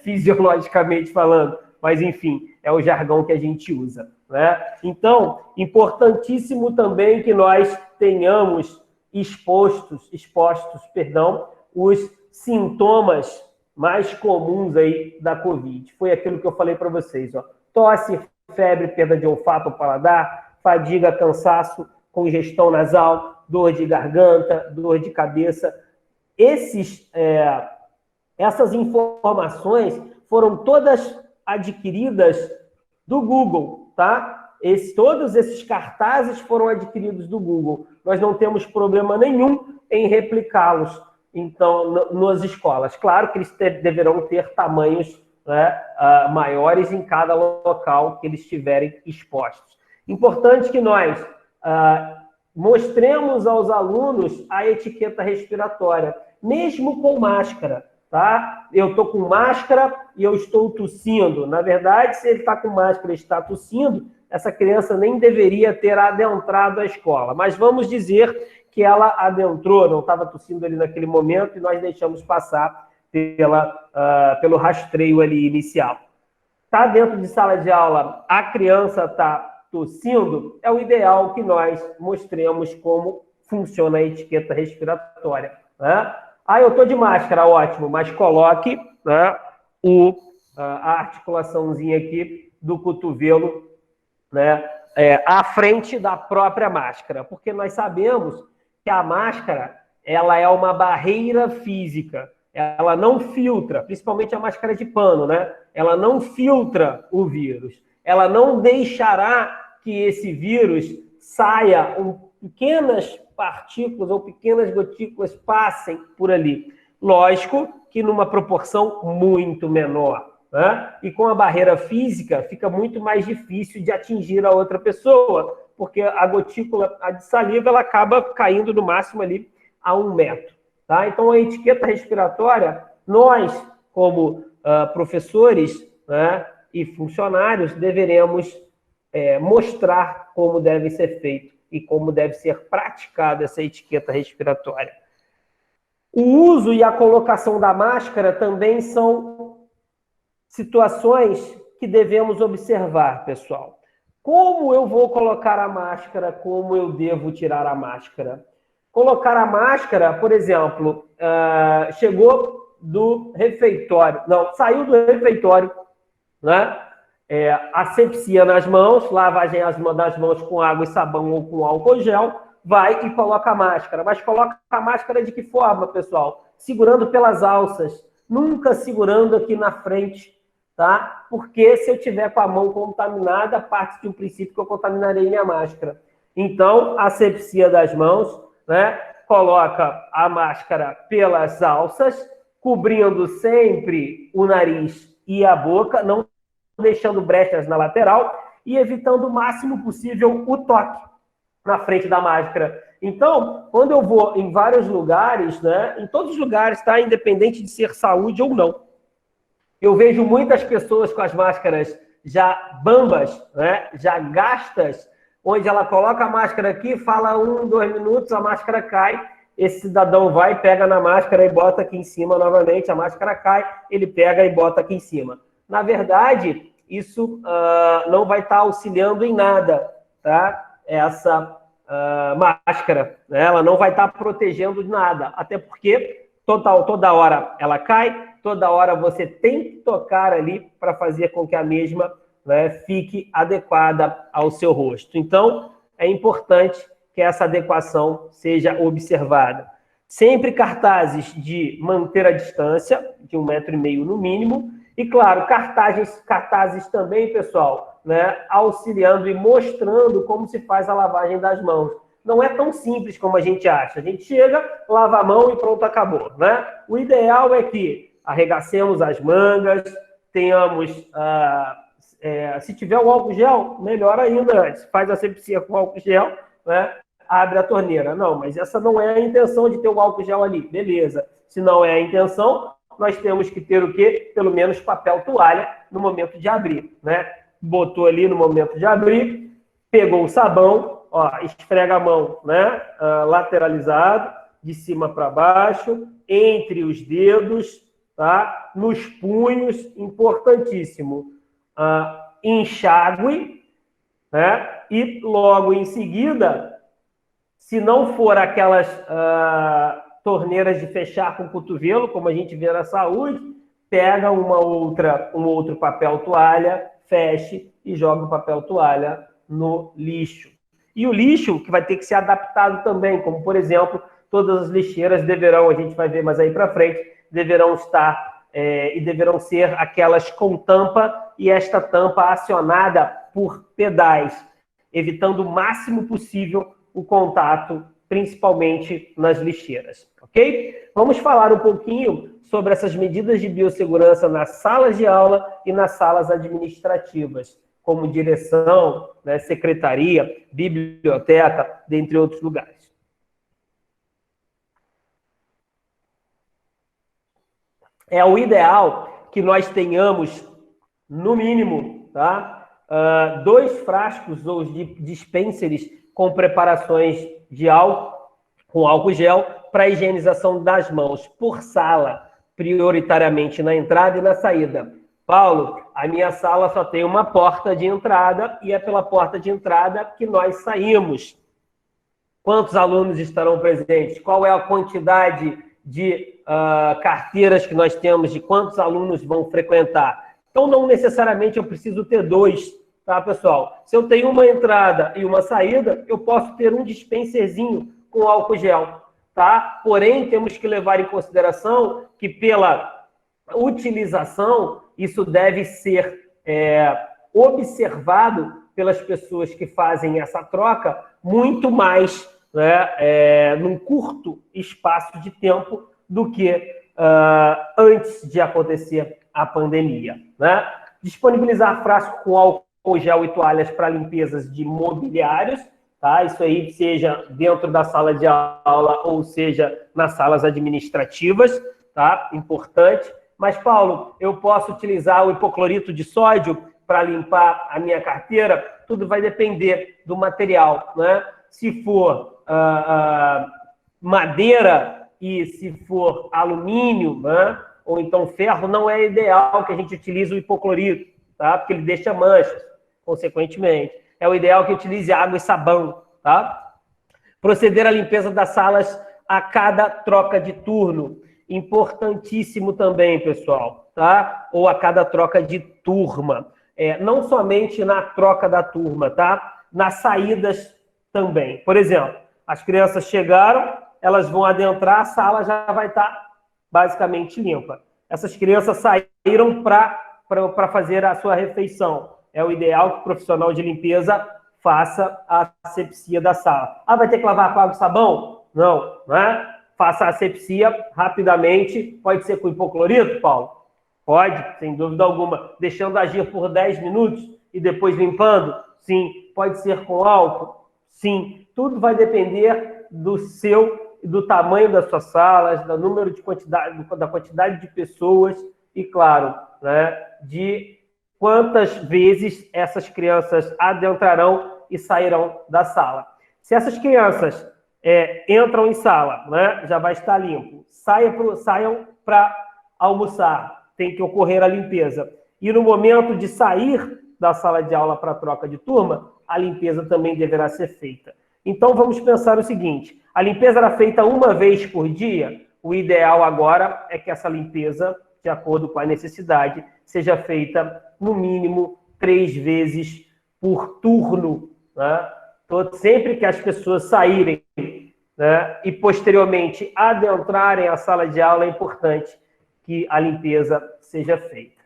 Fisiologicamente falando. Mas, enfim, é o jargão que a gente usa. Né? Então, importantíssimo também que nós tenhamos expostos, os sintomas mais comuns aí da Covid. Foi aquilo que eu falei para vocês, ó. Tosse, febre, perda de olfato ou paladar, fadiga, cansaço, congestão nasal, dor de garganta, dor de cabeça. Essas informações foram todas adquiridas do Google, tá? Todos esses cartazes foram adquiridos do Google. Nós não temos problema nenhum em replicá-los, então, nas escolas. Claro que eles deverão ter tamanhos, né, maiores em cada local que eles estiverem expostos. Importante que nós mostremos aos alunos a etiqueta respiratória, mesmo com máscara, tá? Eu estou com máscara e eu estou tossindo. Na verdade, se ele está com máscara e está tossindo, essa criança nem deveria ter adentrado a escola. Mas vamos dizer que ela adentrou, não estava tossindo ali naquele momento e nós deixamos passar pelo rastreio ali inicial. Está dentro de sala de aula, a criança está tossindo, é o ideal que nós mostremos como funciona a etiqueta respiratória, né? Eu estou de máscara, ótimo, mas coloque, né, a articulaçãozinha aqui do cotovelo, né, à frente da própria máscara, porque nós sabemos que a máscara, ela é uma barreira física, ela não filtra, principalmente a máscara de pano, né? Ela não filtra o vírus, ela não deixará que esse vírus saia, pequenas partículas ou pequenas gotículas passem por ali. Lógico que numa proporção muito menor, né? E com a barreira física fica muito mais difícil de atingir a outra pessoa, porque a gotícula de saliva ela acaba caindo no máximo ali a 1 metro. Tá? Então, a etiqueta respiratória, nós, como professores, né, e funcionários, deveremos mostrar como deve ser feito e como deve ser praticada essa etiqueta respiratória. O uso e a colocação da máscara também são situações que devemos observar, pessoal. Como eu vou colocar a máscara? Como eu devo tirar a máscara? Colocar a máscara, por exemplo, chegou do refeitório, saiu do refeitório, né? Asepsia nas mãos, lavagem das mãos com água e sabão ou com álcool gel, vai e coloca a máscara. Mas coloca a máscara de que forma, pessoal? Segurando pelas alças, nunca segurando aqui na frente, tá? Porque se eu tiver com a mão contaminada, parte de um princípio que eu contaminarei minha máscara. Então, asepsia das mãos, né? Coloca a máscara pelas alças, cobrindo sempre o nariz e a boca, não deixando brechas na lateral e evitando o máximo possível o toque na frente da máscara. Então, quando eu vou em vários lugares, né? Em todos os lugares, tá? Independente de ser saúde ou não, eu vejo muitas pessoas com as máscaras já bambas, né? Já gastas, onde ela coloca a máscara aqui, fala 1, 2 minutos, a máscara cai, esse cidadão vai, pega na máscara e bota aqui em cima novamente, a máscara cai, ele pega e bota aqui em cima. Na verdade, isso não vai estar auxiliando em nada, tá? Essa máscara, né? Ela não vai estar protegendo de nada, até porque toda hora ela cai, toda hora você tem que tocar ali para fazer com que a mesma, né, fique adequada ao seu rosto. Então, é importante que essa adequação seja observada. Sempre cartazes de manter a distância, de 1,5 m no mínimo, e, claro, cartazes também, pessoal, né, auxiliando e mostrando como se faz a lavagem das mãos. Não é tão simples como a gente acha. A gente chega, lava a mão e pronto, acabou, né? O ideal é que arregacemos as mangas, tenhamos... se tiver o álcool gel, melhor ainda. Faz a asepsia com álcool gel, né? Abre a torneira. Não, mas essa não é a intenção de ter o álcool gel ali. Beleza. Se não é a intenção, nós temos que ter o quê? Pelo menos papel toalha no momento de abrir, né? Botou ali no momento de abrir, pegou o sabão, ó, esfrega a mão, né? Lateralizado, de cima para baixo, entre os dedos, tá? Nos punhos, importantíssimo. Enxágue, né? E logo em seguida, Se não for aquelas torneiras de fechar com o cotovelo, como a gente vê na saúde, pega um outro papel toalha, feche e joga o papel toalha no lixo. E o lixo que vai ter que ser adaptado também, como, por exemplo, todas as lixeiras deverão, a gente vai ver mais aí para frente, deverão estar e deverão ser aquelas com tampa e esta tampa acionada por pedais, evitando o máximo possível o contato, principalmente nas lixeiras, ok? Vamos falar um pouquinho sobre essas medidas de biossegurança nas salas de aula e nas salas administrativas, como direção, né, secretaria, biblioteca, dentre outros lugares. É o ideal que nós tenhamos, no mínimo, tá? 2 frascos ou dispensers com preparações de álcool, com álcool gel, para higienização das mãos, por sala, prioritariamente na entrada e na saída. Paulo, a minha sala só tem uma porta de entrada e é pela porta de entrada que nós saímos. Quantos alunos estarão presentes? Qual é a quantidade de carteiras que nós temos, de quantos alunos vão frequentar? Então, não necessariamente eu preciso ter 2, tá, pessoal? Se eu tenho uma entrada e uma saída, eu posso ter um dispenserzinho com álcool gel, tá? Porém, temos que levar em consideração que pela utilização, isso deve ser observado pelas pessoas que fazem essa troca muito mais, né, num curto espaço de tempo do que antes de acontecer a pandemia, né? Disponibilizar frasco com álcool gel e toalhas para limpezas de mobiliários, tá? Isso aí seja dentro da sala de aula ou seja nas salas administrativas, tá? Importante. Mas, Paulo, eu posso utilizar o hipoclorito de sódio para limpar a minha carteira? Tudo vai depender do material, né? Se for madeira e se for alumínio, né? Ou então ferro, não é ideal que a gente utilize o hipoclorito, tá? Porque ele deixa manchas, consequentemente. É o ideal que utilize água e sabão, tá? Proceder à limpeza das salas a cada troca de turno. Importantíssimo também, pessoal, tá? Ou a cada troca de turma. Não somente na troca da turma, tá? Nas saídas também. Por exemplo, as crianças chegaram, elas vão adentrar, a sala já vai estar basicamente limpa. Essas crianças saíram para fazer a sua refeição. É o ideal que o profissional de limpeza faça a asepsia da sala. Vai ter que lavar com água e sabão? Não, né? Faça a asepsia rapidamente. Pode ser com hipoclorito, Paulo? Pode, sem dúvida alguma. Deixando agir por 10 minutos e depois limpando? Sim. Pode ser com álcool? Sim. Tudo vai depender do tamanho das suas salas, do número da quantidade de pessoas e, claro, né, de quantas vezes essas crianças adentrarão e sairão da sala. Se essas crianças entram em sala, né, já vai estar limpo. Saiam para almoçar, tem que ocorrer a limpeza. E no momento de sair da sala de aula para a troca de turma, a limpeza também deverá ser feita. Então, vamos pensar o seguinte, a limpeza era feita uma vez por dia, o ideal agora é que essa limpeza, de acordo com a necessidade, seja feita, no mínimo, 3 vezes por turno, né? Sempre que as pessoas saírem, né, e posteriormente adentrarem a sala de aula, é importante que a limpeza seja feita.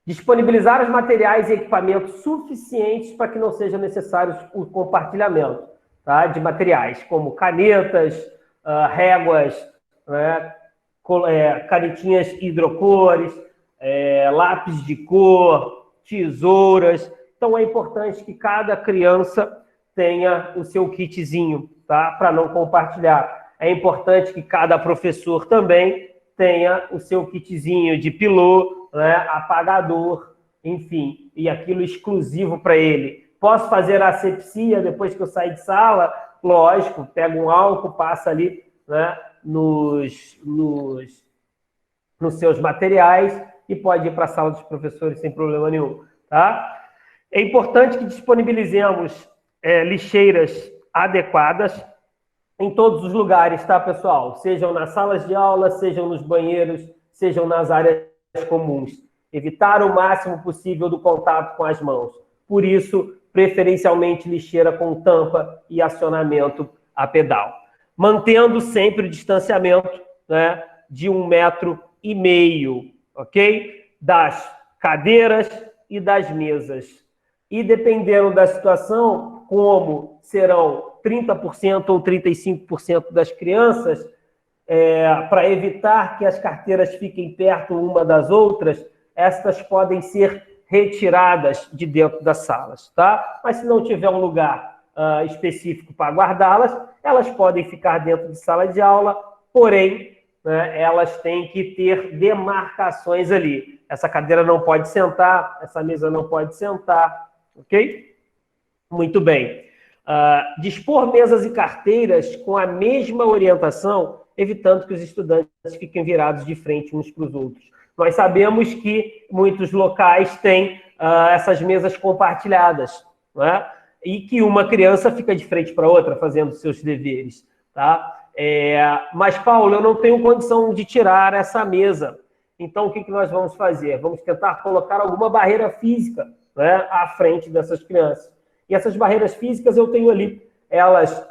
Disponibilizar os materiais e equipamentos suficientes para que não seja necessário o compartilhamento, tá, de materiais, como canetas, réguas, né, canetinhas hidrocores, lápis de cor, tesouras. Então, é importante que cada criança tenha o seu kitzinho, tá? Para não compartilhar. É importante que cada professor também tenha o seu kitzinho de pilô, né? Apagador, enfim, e aquilo exclusivo para ele. Posso fazer a asepsia depois que eu sair de sala? Lógico, pega um álcool, passa ali, né, nos seus materiais e pode ir para a sala dos professores sem problema nenhum, tá? É importante que disponibilizemos lixeiras adequadas em todos os lugares, tá, pessoal? Sejam nas salas de aula, sejam nos banheiros, sejam nas áreas comuns. Evitar o máximo possível do contato com as mãos. Por isso, preferencialmente lixeira com tampa e acionamento a pedal. Mantendo sempre o distanciamento, né, de 1,5 metro, ok? Das cadeiras e das mesas. E dependendo da situação, como serão 30% ou 35% das crianças, para evitar que as carteiras fiquem perto uma das outras, estas podem ser retiradas de dentro das salas, tá? Mas se não tiver um lugar específico para guardá-las, elas podem ficar dentro de sala de aula, porém, né, elas têm que ter demarcações ali. Essa cadeira não pode sentar, essa mesa não pode sentar, ok? Muito bem. Dispor mesas e carteiras com a mesma orientação, evitando que os estudantes fiquem virados de frente uns para os outros. Nós sabemos que muitos locais têm essas mesas compartilhadas, né? E que uma criança fica de frente para outra fazendo seus deveres, tá? Mas, Paulo, eu não tenho condição de tirar essa mesa. Então, o que nós vamos fazer? Vamos tentar colocar alguma barreira física, né, à frente dessas crianças. E essas barreiras físicas eu tenho ali, elas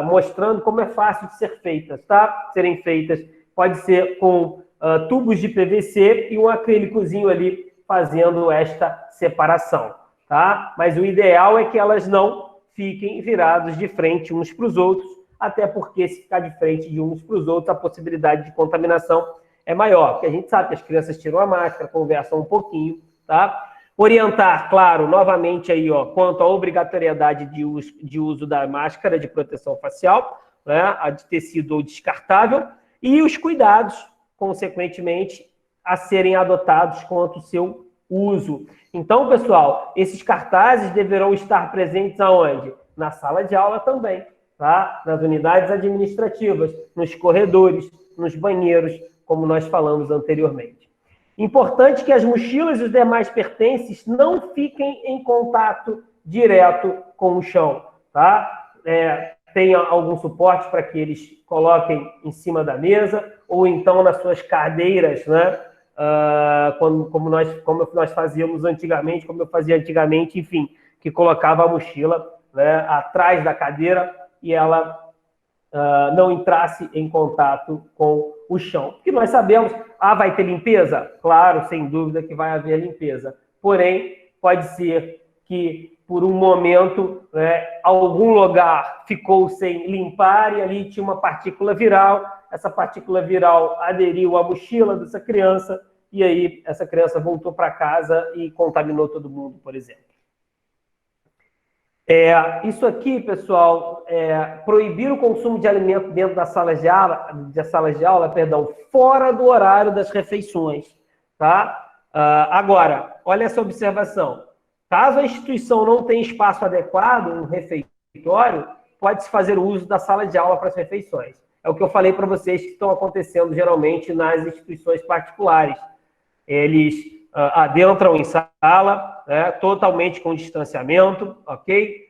mostrando como é fácil de ser feitas, tá? Serem feitas. Pode ser com tubos de PVC e um acrílicozinho ali fazendo esta separação, tá? Mas o ideal é que elas não fiquem virados de frente uns para os outros, até porque se ficar de frente de uns para os outros, a possibilidade de contaminação é maior, porque a gente sabe que as crianças tiram a máscara, conversam um pouquinho, tá? Orientar, claro, novamente aí, ó, quanto à obrigatoriedade de uso da máscara de proteção facial, né, a de tecido ou descartável, e os cuidados, consequentemente, a serem adotados quanto ao seu uso. Então, pessoal, esses cartazes deverão estar presentes aonde? Na sala de aula também, tá? Nas unidades administrativas, nos corredores, nos banheiros, como nós falamos anteriormente. Importante que as mochilas e os demais pertences não fiquem em contato direto com o chão, tá? Tenha algum suporte para que eles coloquem em cima da mesa, ou então nas suas cadeiras, né? Como nós fazíamos antigamente, como eu fazia antigamente, enfim, que colocava a mochila, né, atrás da cadeira e ela não entrasse em contato com o chão. Porque nós sabemos, vai ter limpeza? Claro, sem dúvida que vai haver limpeza. Porém, pode ser que, por um momento, né, algum lugar ficou sem limpar e ali tinha uma partícula viral. Essa partícula viral aderiu à mochila dessa criança e aí essa criança voltou para casa e contaminou todo mundo, por exemplo. Isso aqui, pessoal, proibir o consumo de alimento dentro das salas de aula, fora do horário das refeições, tá? Agora, olha essa observação. Caso a instituição não tenha espaço adequado, um refeitório, pode-se fazer uso da sala de aula para as refeições. É o que eu falei para vocês que estão acontecendo geralmente nas instituições particulares. Eles adentram em sala, né, totalmente com distanciamento, ok?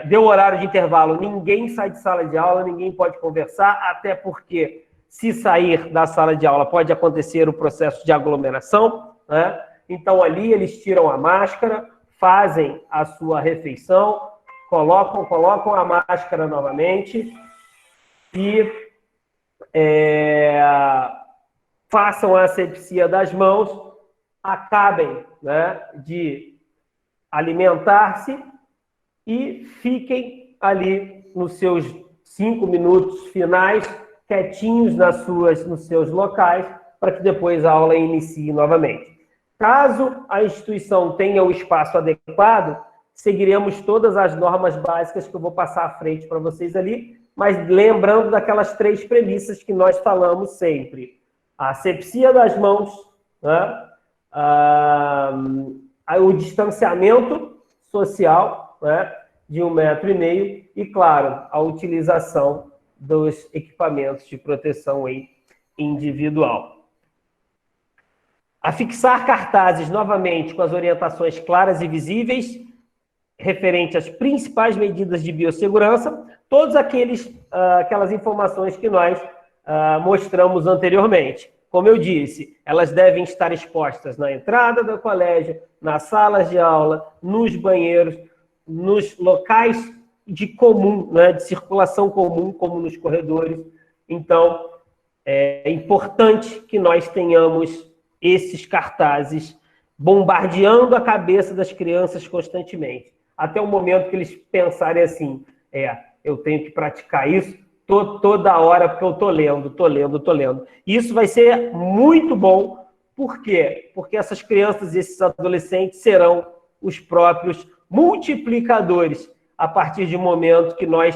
Deu horário de intervalo, ninguém sai de sala de aula, ninguém pode conversar, até porque se sair da sala de aula pode acontecer o processo de aglomeração, né? Então ali eles tiram a máscara, fazem a sua refeição, colocam a máscara novamente e façam a asepsia das mãos, acabem, né, de alimentar-se e fiquem ali nos seus 5 minutos finais, quietinhos nos seus locais, para que depois a aula inicie novamente. Caso a instituição tenha o espaço adequado, seguiremos todas as normas básicas que eu vou passar à frente para vocês ali, mas lembrando daquelas 3 premissas que nós falamos sempre. A asepsia das mãos, né? O distanciamento social, né, de 1,5 metro e, claro, a utilização dos equipamentos de proteção individual. Afixar cartazes novamente com as orientações claras e visíveis, referente às principais medidas de biossegurança, todas aquelas informações que nós mostramos anteriormente. Como eu disse, elas devem estar expostas na entrada do colégio, nas salas de aula, nos banheiros, nos locais de comum, né, de circulação comum, como nos corredores. Então, é importante que nós tenhamos esses cartazes bombardeando a cabeça das crianças constantemente, até o momento que eles pensarem assim, eu tenho que praticar isso toda hora, porque eu tô lendo. Isso vai ser muito bom. Por quê? Porque essas crianças e esses adolescentes serão os próprios multiplicadores a partir do momento que nós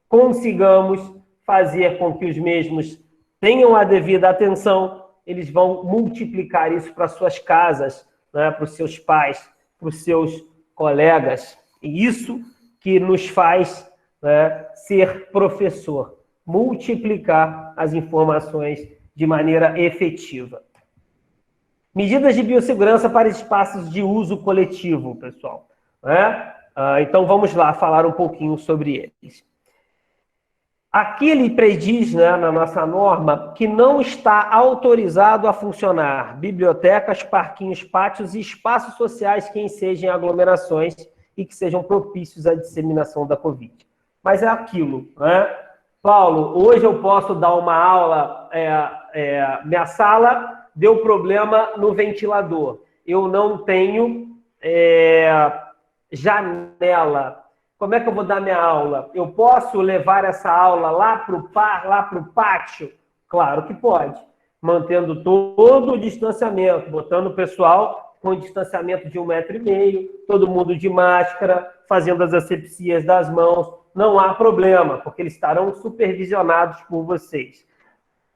consigamos fazer com que os mesmos tenham a devida atenção, eles vão multiplicar isso para suas casas, né, para os seus pais, para os seus colegas. E isso que nos faz, né, ser professor, multiplicar as informações de maneira efetiva. Medidas de biossegurança para espaços de uso coletivo, pessoal, né? Então, vamos lá falar um pouquinho sobre eles. Aqui ele prediz, né, na nossa norma, que não está autorizado a funcionar bibliotecas, parquinhos, pátios e espaços sociais que ensejam aglomerações e que sejam propícios à disseminação da Covid. Mas é aquilo, né? Paulo, hoje eu posso dar uma aula, minha sala deu problema no ventilador, eu não tenho janela. Como é que eu vou dar minha aula? Eu posso levar essa aula lá para o pátio? Claro que pode, mantendo todo o distanciamento, botando o pessoal com distanciamento de 1,5 m, todo mundo de máscara, fazendo as asepsias das mãos, não há problema, porque eles estarão supervisionados por vocês.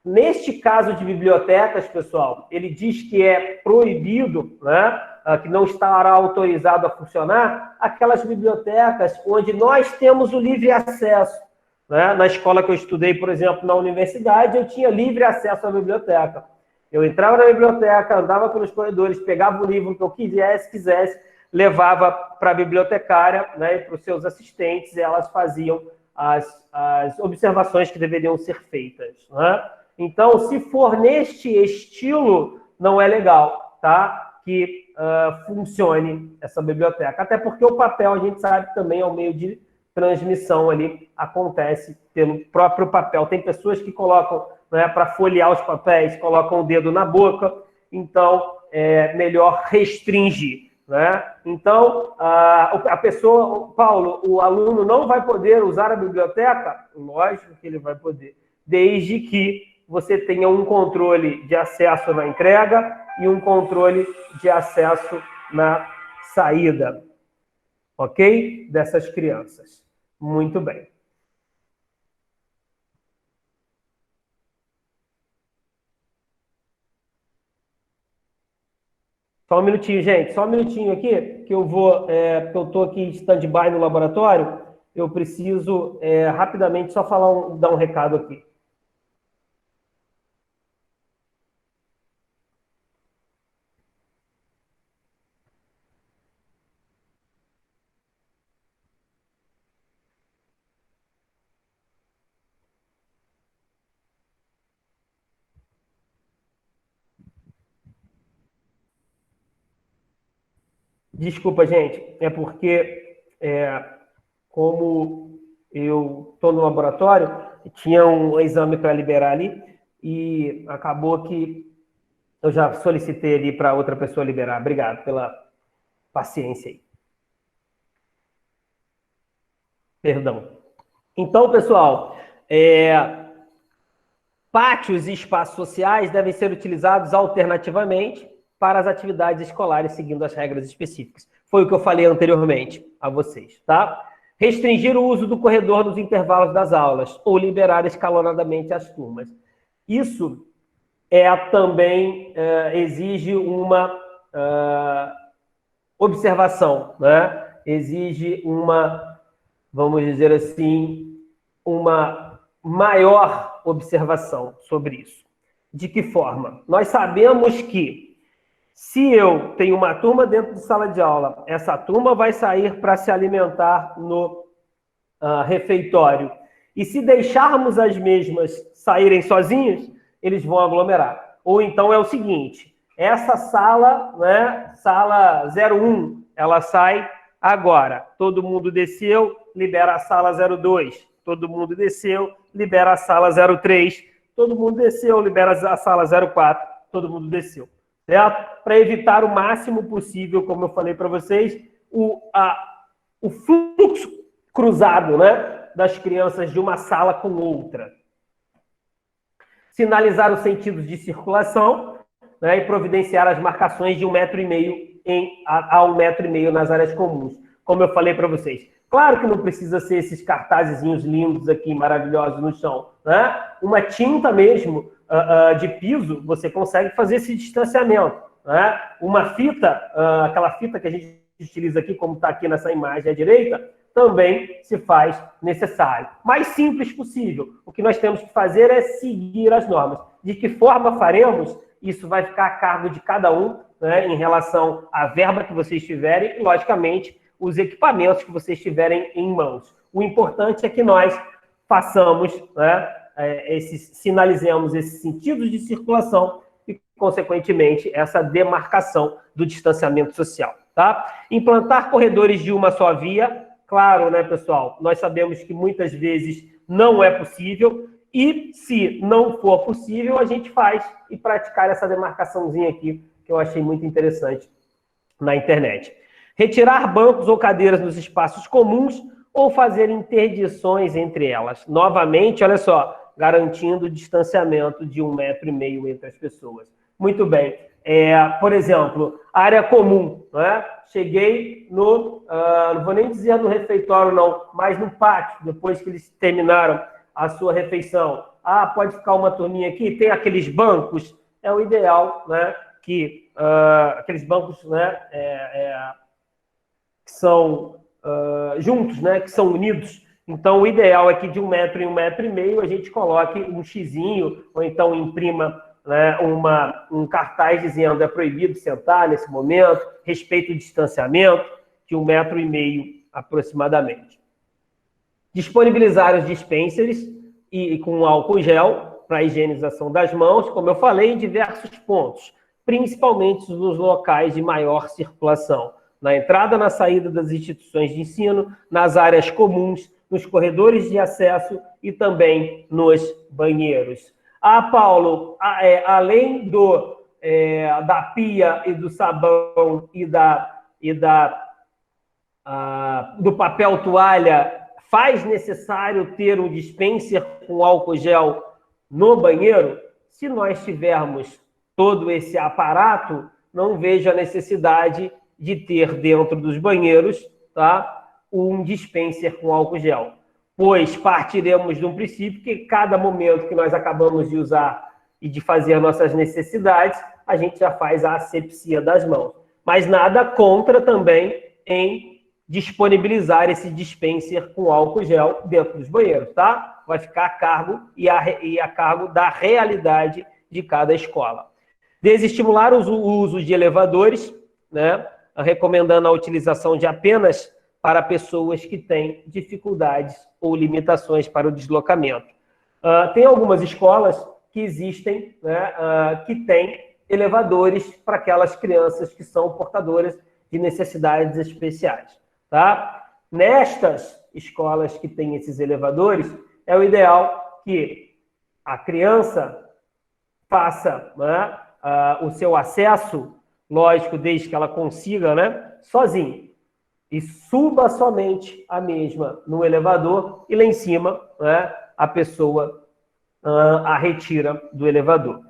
Neste caso de bibliotecas, pessoal, ele diz que é proibido, né, que não estará autorizado a funcionar, aquelas bibliotecas onde nós temos o livre acesso. Né? Na escola que eu estudei, por exemplo, na universidade, eu tinha livre acesso à biblioteca. Eu entrava na biblioteca, andava pelos corredores, pegava o livro que eu quisesse, levava para a bibliotecária, né, e para os seus assistentes, e elas faziam as observações que deveriam ser feitas. Né? Então, se for neste estilo, não é legal, tá? Que funcione essa biblioteca. Até porque o papel, a gente sabe, também é um meio de transmissão ali, acontece pelo próprio papel. Tem pessoas que colocam, né, para folhear os papéis, colocam o dedo na boca, então é melhor restringir. Né? Então, a pessoa, Paulo, o aluno não vai poder usar a biblioteca? Lógico que ele vai poder, desde que você tenha um controle de acesso na entrega e um controle de acesso na saída, ok? Dessas crianças. Muito bem. Só um minutinho, gente. Só um minutinho aqui, que eu vou... porque eu estou aqui em stand-by no laboratório. Eu preciso rapidamente só dar um recado aqui. Desculpa, gente. É porque, como eu estou no laboratório, tinha um exame para liberar ali e acabou que eu já solicitei ali para outra pessoa liberar. Obrigado pela paciência aí. Perdão. Então, pessoal, pátios e espaços sociais devem ser utilizados alternativamente para as atividades escolares, seguindo as regras específicas. Foi o que eu falei anteriormente a vocês, tá? Restringir o uso do corredor nos intervalos das aulas ou liberar escalonadamente as turmas. Isso também exige uma observação, né? Exige uma, vamos dizer assim, uma maior observação sobre isso. De que forma? Nós sabemos que Se eu tenho uma turma dentro de sala de aula, essa turma vai sair para se alimentar no refeitório. E se deixarmos as mesmas saírem sozinhos, eles vão aglomerar. Ou então é o seguinte, essa sala, né, sala 01, ela sai agora. Todo mundo desceu, libera a sala 02. Todo mundo desceu, libera a sala 03. Todo mundo desceu, libera a sala 04. Todo mundo desceu. Certo? Para evitar o máximo possível, como eu falei para vocês, o fluxo cruzado, né, das crianças de uma sala com outra. Sinalizar os sentidos de circulação, né, e providenciar as marcações de 1,5 m a 1,5 m nas áreas comuns, como eu falei para vocês. Claro que não precisa ser esses cartazezinhos lindos aqui, maravilhosos no chão, né? Uma tinta mesmo de piso, você consegue fazer esse distanciamento, né? Uma fita, aquela fita que a gente utiliza aqui, como está aqui nessa imagem à direita, também se faz necessário. Mais simples possível. O que nós temos que fazer é seguir as normas. De que forma faremos? Isso vai ficar a cargo de cada um, né, em relação à verba que vocês tiverem e, logicamente, os equipamentos que vocês tiverem em mãos. O importante é que nós façamos, né, sinalizemos esses sentidos de circulação e, consequentemente, essa demarcação do distanciamento social. Tá? Implantar corredores de uma só via. Claro, né, pessoal? Nós sabemos que muitas vezes não é possível e, se não for possível, a gente faz e praticar essa demarcaçãozinha aqui, que eu achei muito interessante na internet. Retirar bancos ou cadeiras nos espaços comuns ou fazer interdições entre elas. Novamente, olha só, garantindo o distanciamento de 1,5 m entre as pessoas. Muito bem. Por exemplo, área comum, né? Cheguei no, não vou nem dizer no refeitório não, mas no pátio, depois que eles terminaram a sua refeição. Pode ficar uma turminha aqui, tem aqueles bancos, é o ideal, né? Que aqueles bancos, né? Que são juntos, né? Que são unidos. Então, o ideal é que de 1 m em 1,5 m a gente coloque um xizinho, ou então imprima, né, um cartaz dizendo é proibido sentar nesse momento, respeito o distanciamento, de 1,5 m aproximadamente. Disponibilizar os dispensers e com álcool gel para a higienização das mãos, como eu falei, em diversos pontos, principalmente nos locais de maior circulação, na entrada e na saída das instituições de ensino, nas áreas comuns, nos corredores de acesso e também nos banheiros. Paulo, além da pia e do sabão e do papel toalha, faz necessário ter um dispenser com álcool gel no banheiro? Se nós tivermos todo esse aparato, não vejo a necessidade de ter dentro dos banheiros, tá, um dispenser com álcool gel. Pois partiremos de um princípio que cada momento que nós acabamos de usar e de fazer nossas necessidades, a gente já faz a asepsia das mãos. Mas nada contra também em disponibilizar esse dispenser com álcool gel dentro dos banheiros, tá? Vai ficar a cargo a cargo da realidade de cada escola. Desestimular o uso de elevadores, né? Recomendando a utilização de apenas para pessoas que têm dificuldades ou limitações para o deslocamento. Tem algumas escolas que existem, né, que têm elevadores para aquelas crianças que são portadoras de necessidades especiais. Tá? Nestas escolas que têm esses elevadores, é o ideal que a criança faça, né, o seu acesso, lógico, desde que ela consiga, né, sozinha. E suba somente a mesma no elevador e lá em cima, né, a pessoa a retira do elevador.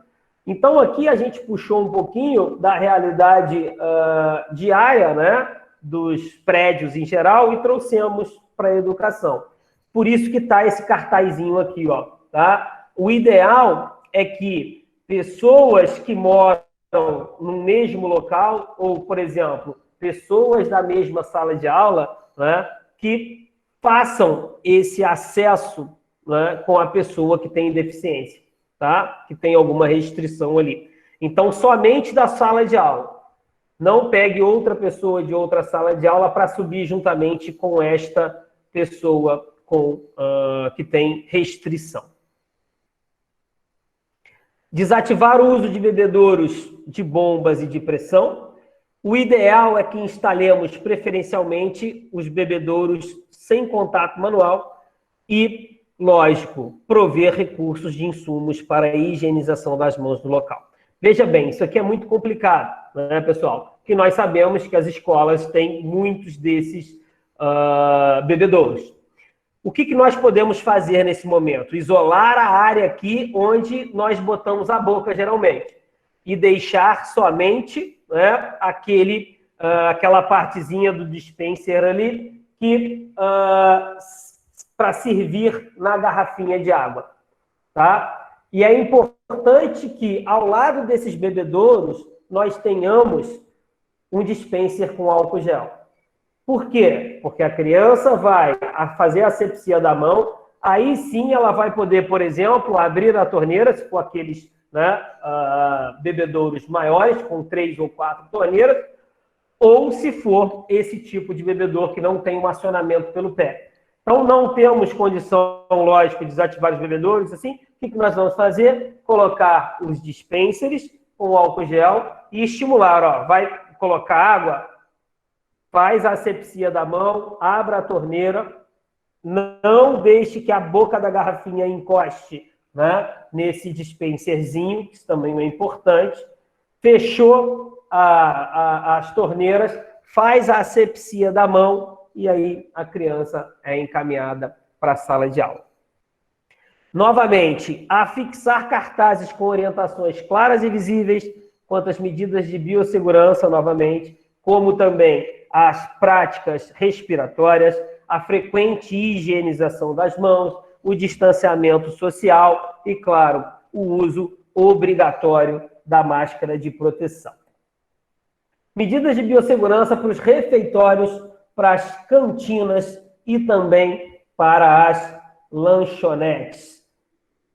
Então, aqui a gente puxou um pouquinho da realidade diária, né, dos prédios em geral e trouxemos para a educação. Por isso que está esse cartazinho aqui, ó, tá? O ideal é que pessoas que moram no mesmo local, ou, por exemplo, pessoas da mesma sala de aula, né, que façam esse acesso, né, com a pessoa que tem deficiência, tá? Que tem alguma restrição ali. Então, somente da sala de aula. Não pegue outra pessoa de outra sala de aula para subir juntamente com esta pessoa que tem restrição. Desativar o uso de bebedouros de bombas e de pressão. O ideal é que instalemos preferencialmente os bebedouros sem contato manual e, lógico, prover recursos de insumos para a higienização das mãos no local. Veja bem, isso aqui é muito complicado, né, pessoal? Porque nós sabemos que as escolas têm muitos desses bebedouros. O que nós podemos fazer nesse momento? Isolar a área aqui onde nós botamos a boca, geralmente, e deixar somente, né, aquela partezinha do dispenser ali para servir na garrafinha de água, tá? E é importante que, ao lado desses bebedouros, nós tenhamos um dispenser com álcool gel. Por quê? Porque a criança vai fazer a asepsia da mão, aí sim ela vai poder, por exemplo, abrir a torneira, se for aqueles, né, bebedouros maiores, com 3 ou 4 torneiras, ou se for esse tipo de bebedouro que não tem um acionamento pelo pé. Então, não temos condição, lógico, de desativar os bebedouros, assim, o que nós vamos fazer? Colocar os dispensers com álcool gel e estimular, ó, vai colocar água, faz a asepsia da mão, abra a torneira, não deixe que a boca da garrafinha encoste, né, nesse dispenserzinho, que isso também é importante. Fechou as torneiras, faz a asepsia da mão e aí a criança é encaminhada para a sala de aula. Novamente, afixar cartazes com orientações claras e visíveis quanto às medidas de biossegurança, novamente, como também as práticas respiratórias, a frequente higienização das mãos, o distanciamento social e, claro, o uso obrigatório da máscara de proteção. Medidas de biossegurança para os refeitórios, para as cantinas e também para as lanchonetes.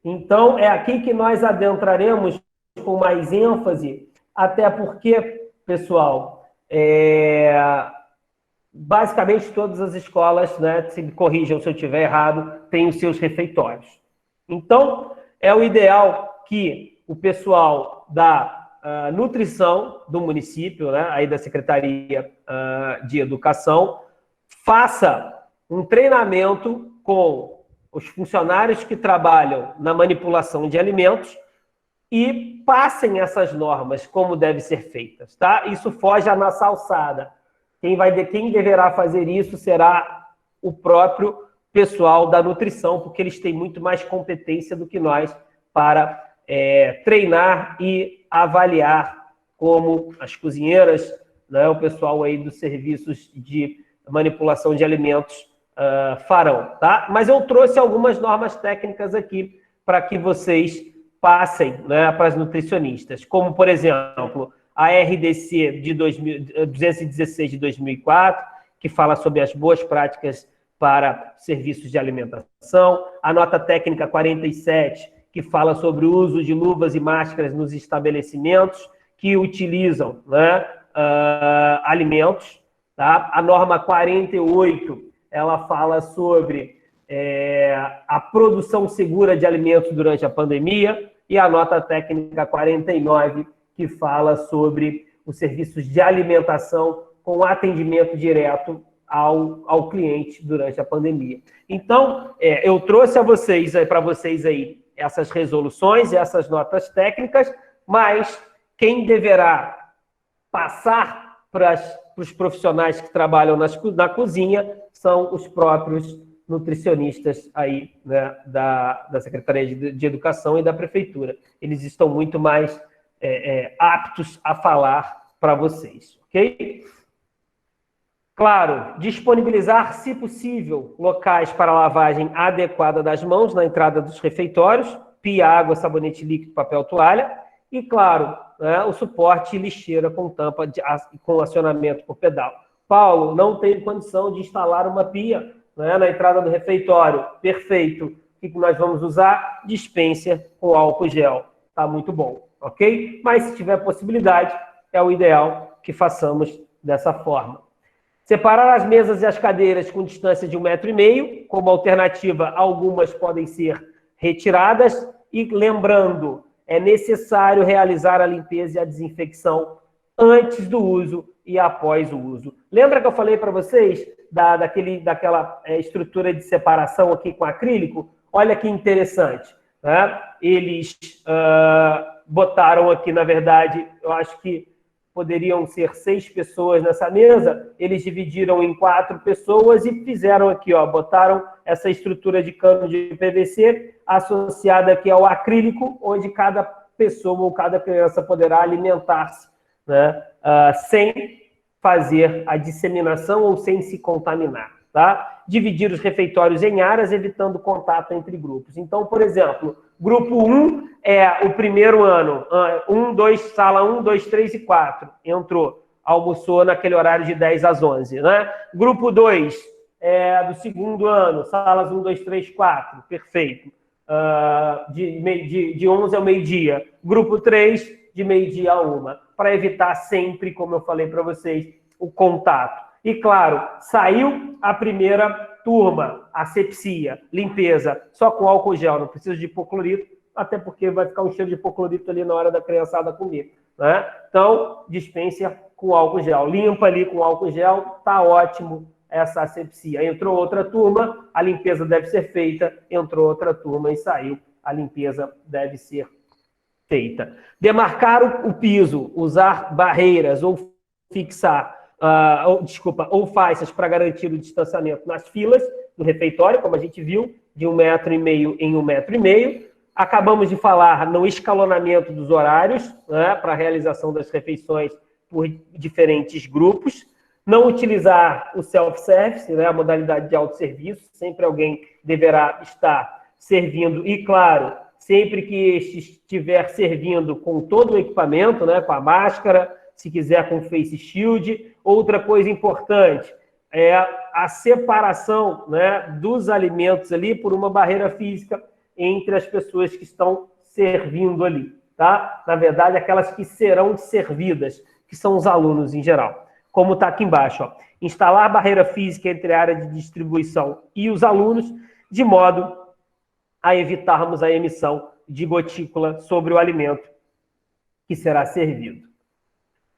Então, é aqui que nós adentraremos com mais ênfase, até porque, pessoal, basicamente todas as escolas, né, se me corrijam se eu estiver errado, têm os seus refeitórios. Então, é o ideal que o pessoal da nutrição do município, né, aí da Secretaria de Educação, faça um treinamento com os funcionários que trabalham na manipulação de alimentos e passem essas normas como devem ser feitas, tá? Isso foge à nossa alçada. Quem deverá fazer isso será o próprio pessoal da nutrição, porque eles têm muito mais competência do que nós para treinar e avaliar como as cozinheiras, né, o pessoal aí dos serviços de manipulação de alimentos farão, tá? Mas eu trouxe algumas normas técnicas aqui para que vocês passem, né, para as nutricionistas, como, por exemplo, a RDC de 216 de 2004, que fala sobre as boas práticas para serviços de alimentação, a nota técnica 47, que fala sobre o uso de luvas e máscaras nos estabelecimentos que utilizam, né, alimentos, tá? A norma 48, ela fala sobre a produção segura de alimentos durante a pandemia, e a nota técnica 49, que fala sobre os serviços de alimentação com atendimento direto ao cliente durante a pandemia. Então, eu trouxe para vocês aí essas resoluções, essas notas técnicas, mas quem deverá passar para os profissionais que trabalham na cozinha são os próprios nutricionistas aí, né, da Secretaria de Educação e da Prefeitura. Eles estão muito mais aptos a falar para vocês, ok? Claro, disponibilizar, se possível, locais para lavagem adequada das mãos na entrada dos refeitórios, pia, água, sabonete líquido, papel, toalha, e, claro, né, o suporte lixeira com tampa com acionamento por pedal. Paulo, não tenho condição de instalar uma pia, né, na entrada do refeitório. Perfeito. O que nós vamos usar? Dispenser com álcool gel. Tá muito bom. ok? Mas se tiver possibilidade, é o ideal que façamos dessa forma. Separar as mesas e as cadeiras com distância de 1,5 m, como alternativa, algumas podem ser retiradas, e lembrando, é necessário realizar a limpeza e a desinfecção antes do uso e após o uso. Lembra que eu falei para vocês daquela estrutura de separação aqui com acrílico? Olha que interessante, né? Eles botaram aqui, na verdade, eu acho que poderiam ser 6 pessoas nessa mesa, eles dividiram em 4 pessoas e fizeram aqui, ó, botaram essa estrutura de cano de PVC associada aqui ao acrílico, onde cada pessoa ou cada criança poderá alimentar-se, né, sem fazer a disseminação ou sem se contaminar, tá? Dividir os refeitórios em áreas, evitando contato entre grupos. Então, por exemplo, grupo 1 é o primeiro ano, sala 1, 2, 3 e 4, entrou, almoçou naquele horário de 10 às 11, né? Grupo 2 é do segundo ano, salas 1, 2, 3, 4, perfeito. De 11 ao meio-dia. Grupo 3, de meio-dia a 1, para evitar sempre, como eu falei para vocês, o contato. E, claro, saiu a primeira turma, asepsia, limpeza, só com álcool gel, não precisa de hipoclorito, até porque vai ficar um cheiro de hipoclorito ali na hora da criançada comer, né? Então, dispensa com álcool gel. Limpa ali com álcool gel, tá ótimo essa asepsia. Entrou outra turma, a limpeza deve ser feita, entrou outra turma e saiu, a limpeza deve ser feita. Demarcar o piso, usar barreiras ou fixar, ou faixas para garantir o distanciamento nas filas do refeitório, como a gente viu, de 1,5 m em 1,5 m. Acabamos de falar no escalonamento dos horários, né, para a realização das refeições por diferentes grupos. Não utilizar o self-service, né, a modalidade de autosserviço, sempre alguém deverá estar servindo, e claro, sempre que este estiver servindo com todo o equipamento, né, com a máscara, se quiser com face shield. Outra coisa importante é a separação, né, dos alimentos ali por uma barreira física entre as pessoas que estão servindo ali, tá? Na verdade, aquelas que serão servidas, que são os alunos em geral. Como está aqui embaixo, ó. Instalar barreira física entre a área de distribuição e os alunos, de modo a evitarmos a emissão de gotícula sobre o alimento que será servido.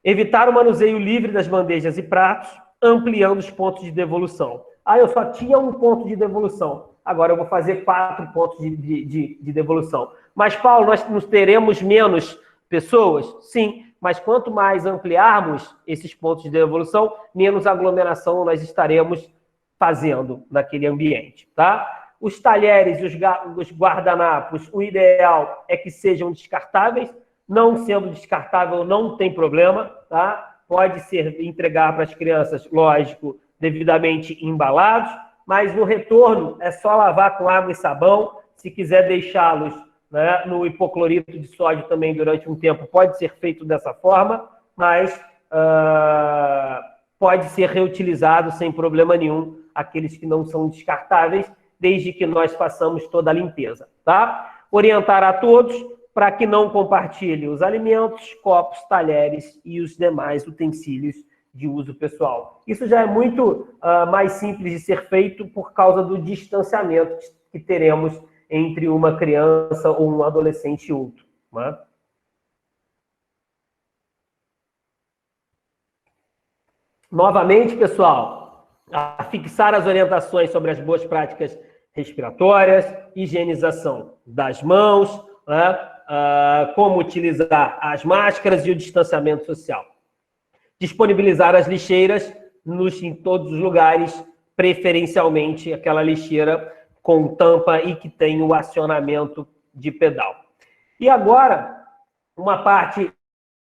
Evitar o manuseio livre das bandejas e pratos, ampliando os pontos de devolução. Eu só tinha um ponto de devolução. Agora eu vou fazer 4 pontos de devolução. Mas, Paulo, nós teremos menos pessoas? Sim, mas quanto mais ampliarmos esses pontos de devolução, menos aglomeração nós estaremos fazendo naquele ambiente, tá? Os talheres e os guardanapos, o ideal é que sejam descartáveis. Não sendo descartável, não tem problema, tá? Pode ser entregar para as crianças, lógico, devidamente embalados, mas no retorno é só lavar com água e sabão. Se quiser deixá-los, né, no hipoclorito de sódio também durante um tempo, pode ser feito dessa forma, mas pode ser reutilizado sem problema nenhum, aqueles que não são descartáveis, desde que nós façamos toda a limpeza, tá? Orientar a todos para que não compartilhe os alimentos, copos, talheres e os demais utensílios de uso pessoal. Isso já é muito mais simples de ser feito por causa do distanciamento que teremos entre uma criança ou um adolescente e outro, né? Novamente, pessoal, a fixar as orientações sobre as boas práticas respiratórias, higienização das mãos, né? Como utilizar as máscaras e o distanciamento social. Disponibilizar as lixeiras em todos os lugares, preferencialmente aquela lixeira com tampa e que tem o acionamento de pedal. E agora, uma parte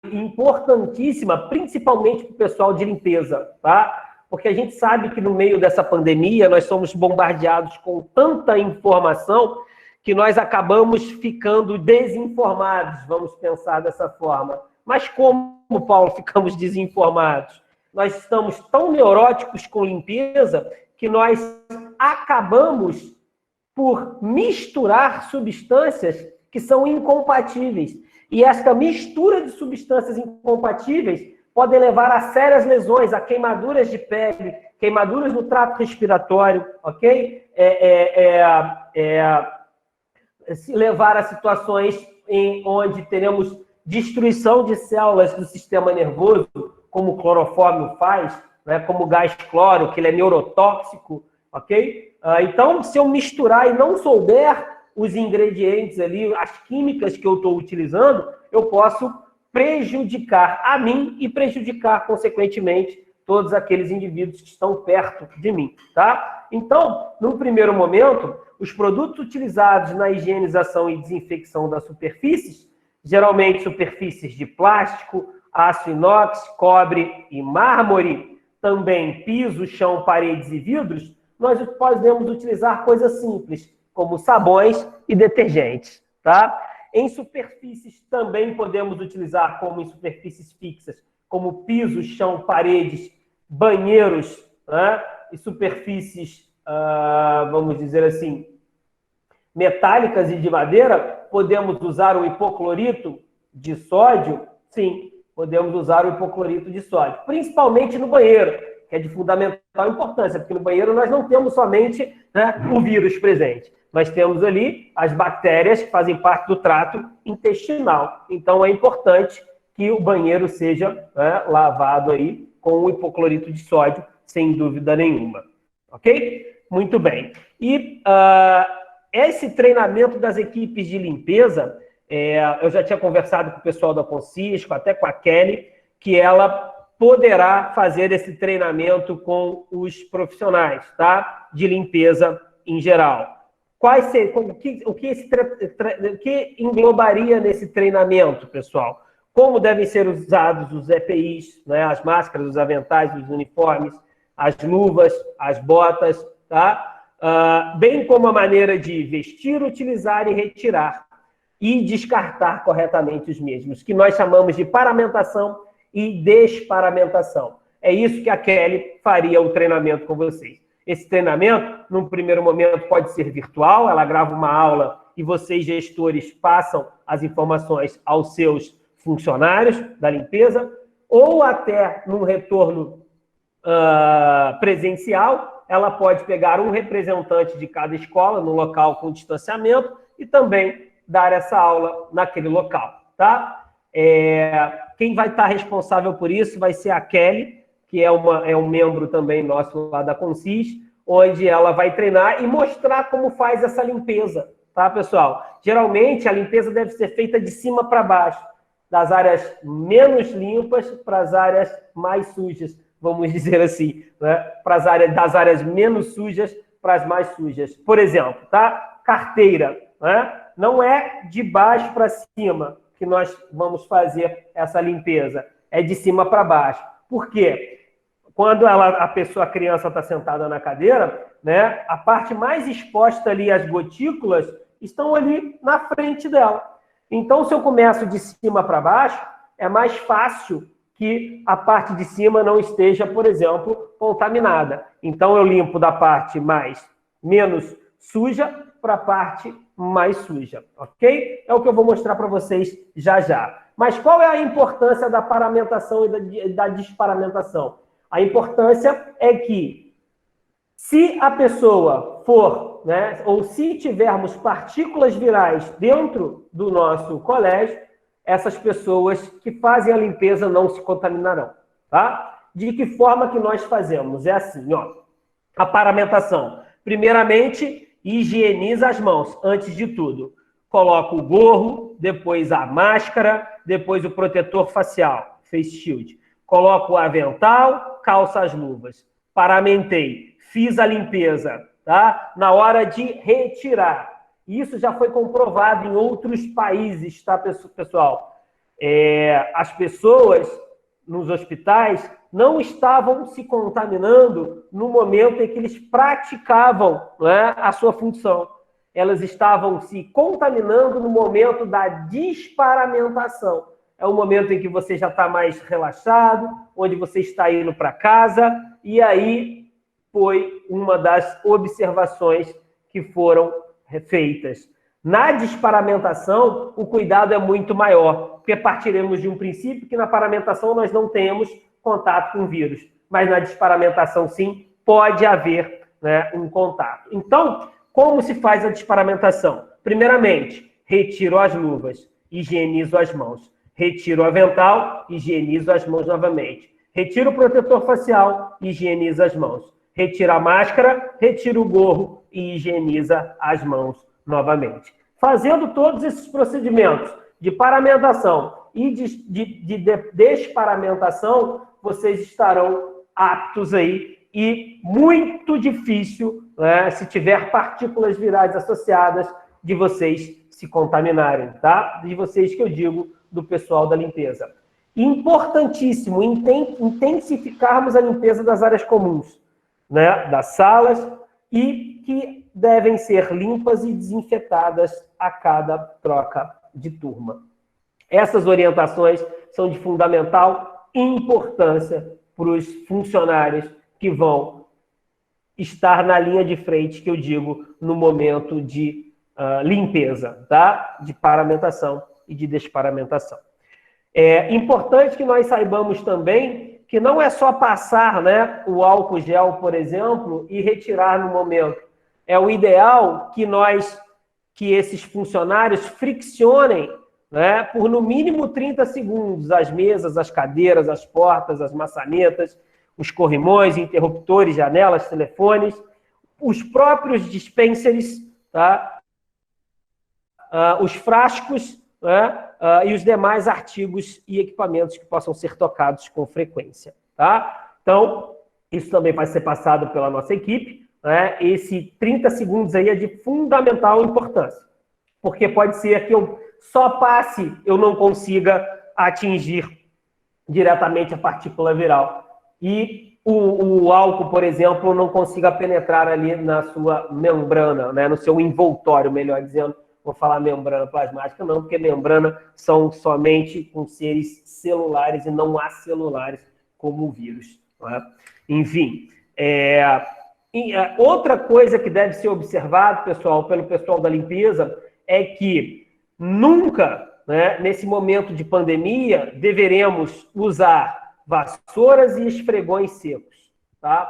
importantíssima, principalmente para o pessoal de limpeza, tá? Porque a gente sabe que no meio dessa pandemia nós somos bombardeados com tanta informação que nós acabamos ficando desinformados, vamos pensar dessa forma. Mas como, Paulo, ficamos desinformados? Nós estamos tão neuróticos com limpeza que nós acabamos por misturar substâncias que são incompatíveis. E esta mistura de substâncias incompatíveis podem levar a sérias lesões, a queimaduras de pele, queimaduras no trato respiratório, ok? Se levar a situações onde teremos destruição de células do sistema nervoso, como o clorofórmio faz, né, como o gás cloro, que ele é neurotóxico, ok? Então, se eu misturar e não souber os ingredientes ali, as químicas que eu estou utilizando, eu posso prejudicar a mim e prejudicar, consequentemente, todos aqueles indivíduos que estão perto de mim, tá? Então, no primeiro momento, os produtos utilizados na higienização e desinfecção das superfícies, geralmente superfícies de plástico, aço inox, cobre e mármore, também piso, chão, paredes e vidros, nós podemos utilizar coisas simples, como sabões e detergentes, tá? Em superfícies também podemos utilizar, como em superfícies fixas, como piso, chão, paredes, banheiros, né? E superfícies, vamos dizer assim, metálicas e de madeira, podemos usar o hipoclorito de sódio? Sim, podemos usar o hipoclorito de sódio, principalmente no banheiro, que é de fundamental importância, porque no banheiro nós não temos somente, né, o vírus presente, nós temos ali as bactérias que fazem parte do trato intestinal. Então é importante que o banheiro seja, né, lavado aí com o hipoclorito de sódio, sem dúvida nenhuma. Ok? Muito bem. E esse treinamento das equipes de limpeza, eu já tinha conversado com o pessoal da Concisco, até com a Kelly, que ela poderá fazer esse treinamento com os profissionais, tá? De limpeza em geral. O que englobaria nesse treinamento, pessoal? Como devem ser usados os EPIs, né? As máscaras, os aventais, os uniformes, as luvas, as botas, tá? Bem como a maneira de vestir, utilizar e retirar e descartar corretamente os mesmos, que nós chamamos de paramentação e desparamentação. É isso que a Kelly faria o treinamento com vocês. Esse treinamento, num primeiro momento, pode ser virtual, ela grava uma aula e vocês, gestores, passam as informações aos seus funcionários da limpeza, ou até num retorno presencial, ela pode pegar um representante de cada escola no local com distanciamento e também dar essa aula naquele local, tá? Quem vai estar responsável por isso vai ser a Kelly, que é um membro também nosso lá da Concis, onde ela vai treinar e mostrar como faz essa limpeza, tá, pessoal? Geralmente, a limpeza deve ser feita de cima para baixo, das áreas menos limpas para as áreas mais sujas, vamos dizer assim, né? Das áreas menos sujas para as mais sujas. Por exemplo, tá? Carteira, né? Não é de baixo para cima que nós vamos fazer essa limpeza, é de cima para baixo. Por quê? Quando a criança está sentada na cadeira, né? A parte mais exposta ali, as gotículas, estão ali na frente dela. Então, se eu começo de cima para baixo, é mais fácil que a parte de cima não esteja, por exemplo, contaminada. Então, eu limpo da parte menos suja para a parte mais suja, ok? É o que eu vou mostrar para vocês já já. Mas qual é a importância da paramentação e da desparamentação? A importância é que, se a pessoa for, né, ou se tivermos partículas virais dentro do nosso colégio, essas pessoas que fazem a limpeza não se contaminarão, tá? De que forma que nós fazemos? É assim, ó, a paramentação. Primeiramente, higieniza as mãos, antes de tudo. Coloca o gorro, depois a máscara, depois o protetor facial, face shield. Coloco o avental, calça as luvas. Paramentei, fiz a limpeza, tá? Na hora de retirar. Isso já foi comprovado em outros países, tá, pessoal? As pessoas nos hospitais não estavam se contaminando no momento em que eles praticavam, né, a sua função. Elas estavam se contaminando no momento da desparamentação. É o momento em que você já está mais relaxado, onde você está indo para casa, e aí foi uma das observações que foram feitas. Na desparamentação, o cuidado é muito maior, porque partiremos de um princípio que na paramentação nós não temos contato com o vírus, mas na desparamentação, sim, pode haver, né, um contato. Então, como se faz a desparamentação? Primeiramente, retiro as luvas, higienizo as mãos. Retiro o avental, higienizo as mãos novamente. Retiro o protetor facial, higienizo as mãos. Retira a máscara, retira o gorro e higieniza as mãos novamente. Fazendo todos esses procedimentos de paramentação e de desparamentação, vocês estarão aptos aí e muito difícil, né, se tiver partículas virais associadas, de vocês se contaminarem, tá? De vocês que eu digo, do pessoal da limpeza. Importantíssimo, intensificarmos a limpeza das áreas comuns, né, das salas, e que devem ser limpas e desinfetadas a cada troca de turma. Essas orientações são de fundamental importância para os funcionários que vão estar na linha de frente, que eu digo, no momento de limpeza, tá? De paramentação e de desparamentação. É importante que nós saibamos também que não é só passar, né, o álcool gel, por exemplo, e retirar no momento. É o ideal que esses funcionários friccionem, né, por no mínimo 30 segundos as mesas, as cadeiras, as portas, as maçanetas, os corrimões, interruptores, janelas, telefones, os próprios dispensers, tá? Os frascos, né, e os demais artigos e equipamentos que possam ser tocados com frequência, tá? Então, isso também vai ser passado pela nossa equipe, né? Esse 30 segundos aí é de fundamental importância, porque pode ser que eu só passe, eu não consiga atingir diretamente a partícula viral. E o álcool, por exemplo, não consiga penetrar ali na sua membrana, né, no seu envoltório, melhor dizendo. Vou falar membrana plasmática, não, porque membrana são somente com seres celulares e não acelulares, como o vírus. Né? Enfim, outra coisa que deve ser observado, pessoal, pelo pessoal da limpeza, é que nunca, né, nesse momento de pandemia, deveremos usar vassouras e esfregões secos. Tá?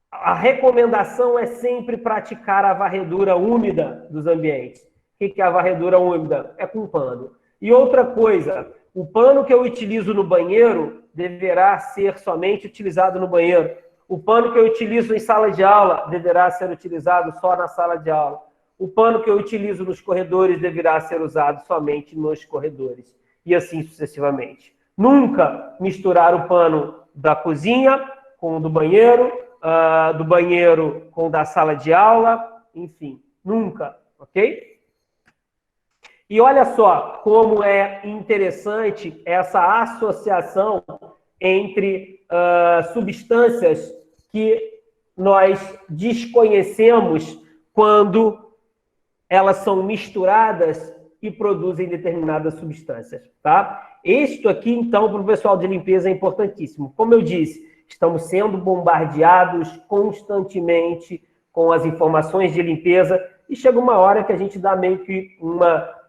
A recomendação é sempre praticar a varredura úmida dos ambientes. O que é a varredura úmida? É com pano. E outra coisa, o pano que eu utilizo no banheiro deverá ser somente utilizado no banheiro. O pano que eu utilizo em sala de aula deverá ser utilizado só na sala de aula. O pano que eu utilizo nos corredores deverá ser usado somente nos corredores. E assim sucessivamente. Nunca misturar o pano da cozinha com o do banheiro com o da sala de aula, enfim, nunca, ok? E olha só como é interessante essa associação entre substâncias que nós desconhecemos quando elas são misturadas e produzem determinadas substâncias, tá? Isto aqui, então, para o pessoal de limpeza é importantíssimo. Como eu disse, estamos sendo bombardeados constantemente com as informações de limpeza e chega uma hora que a gente dá meio que uma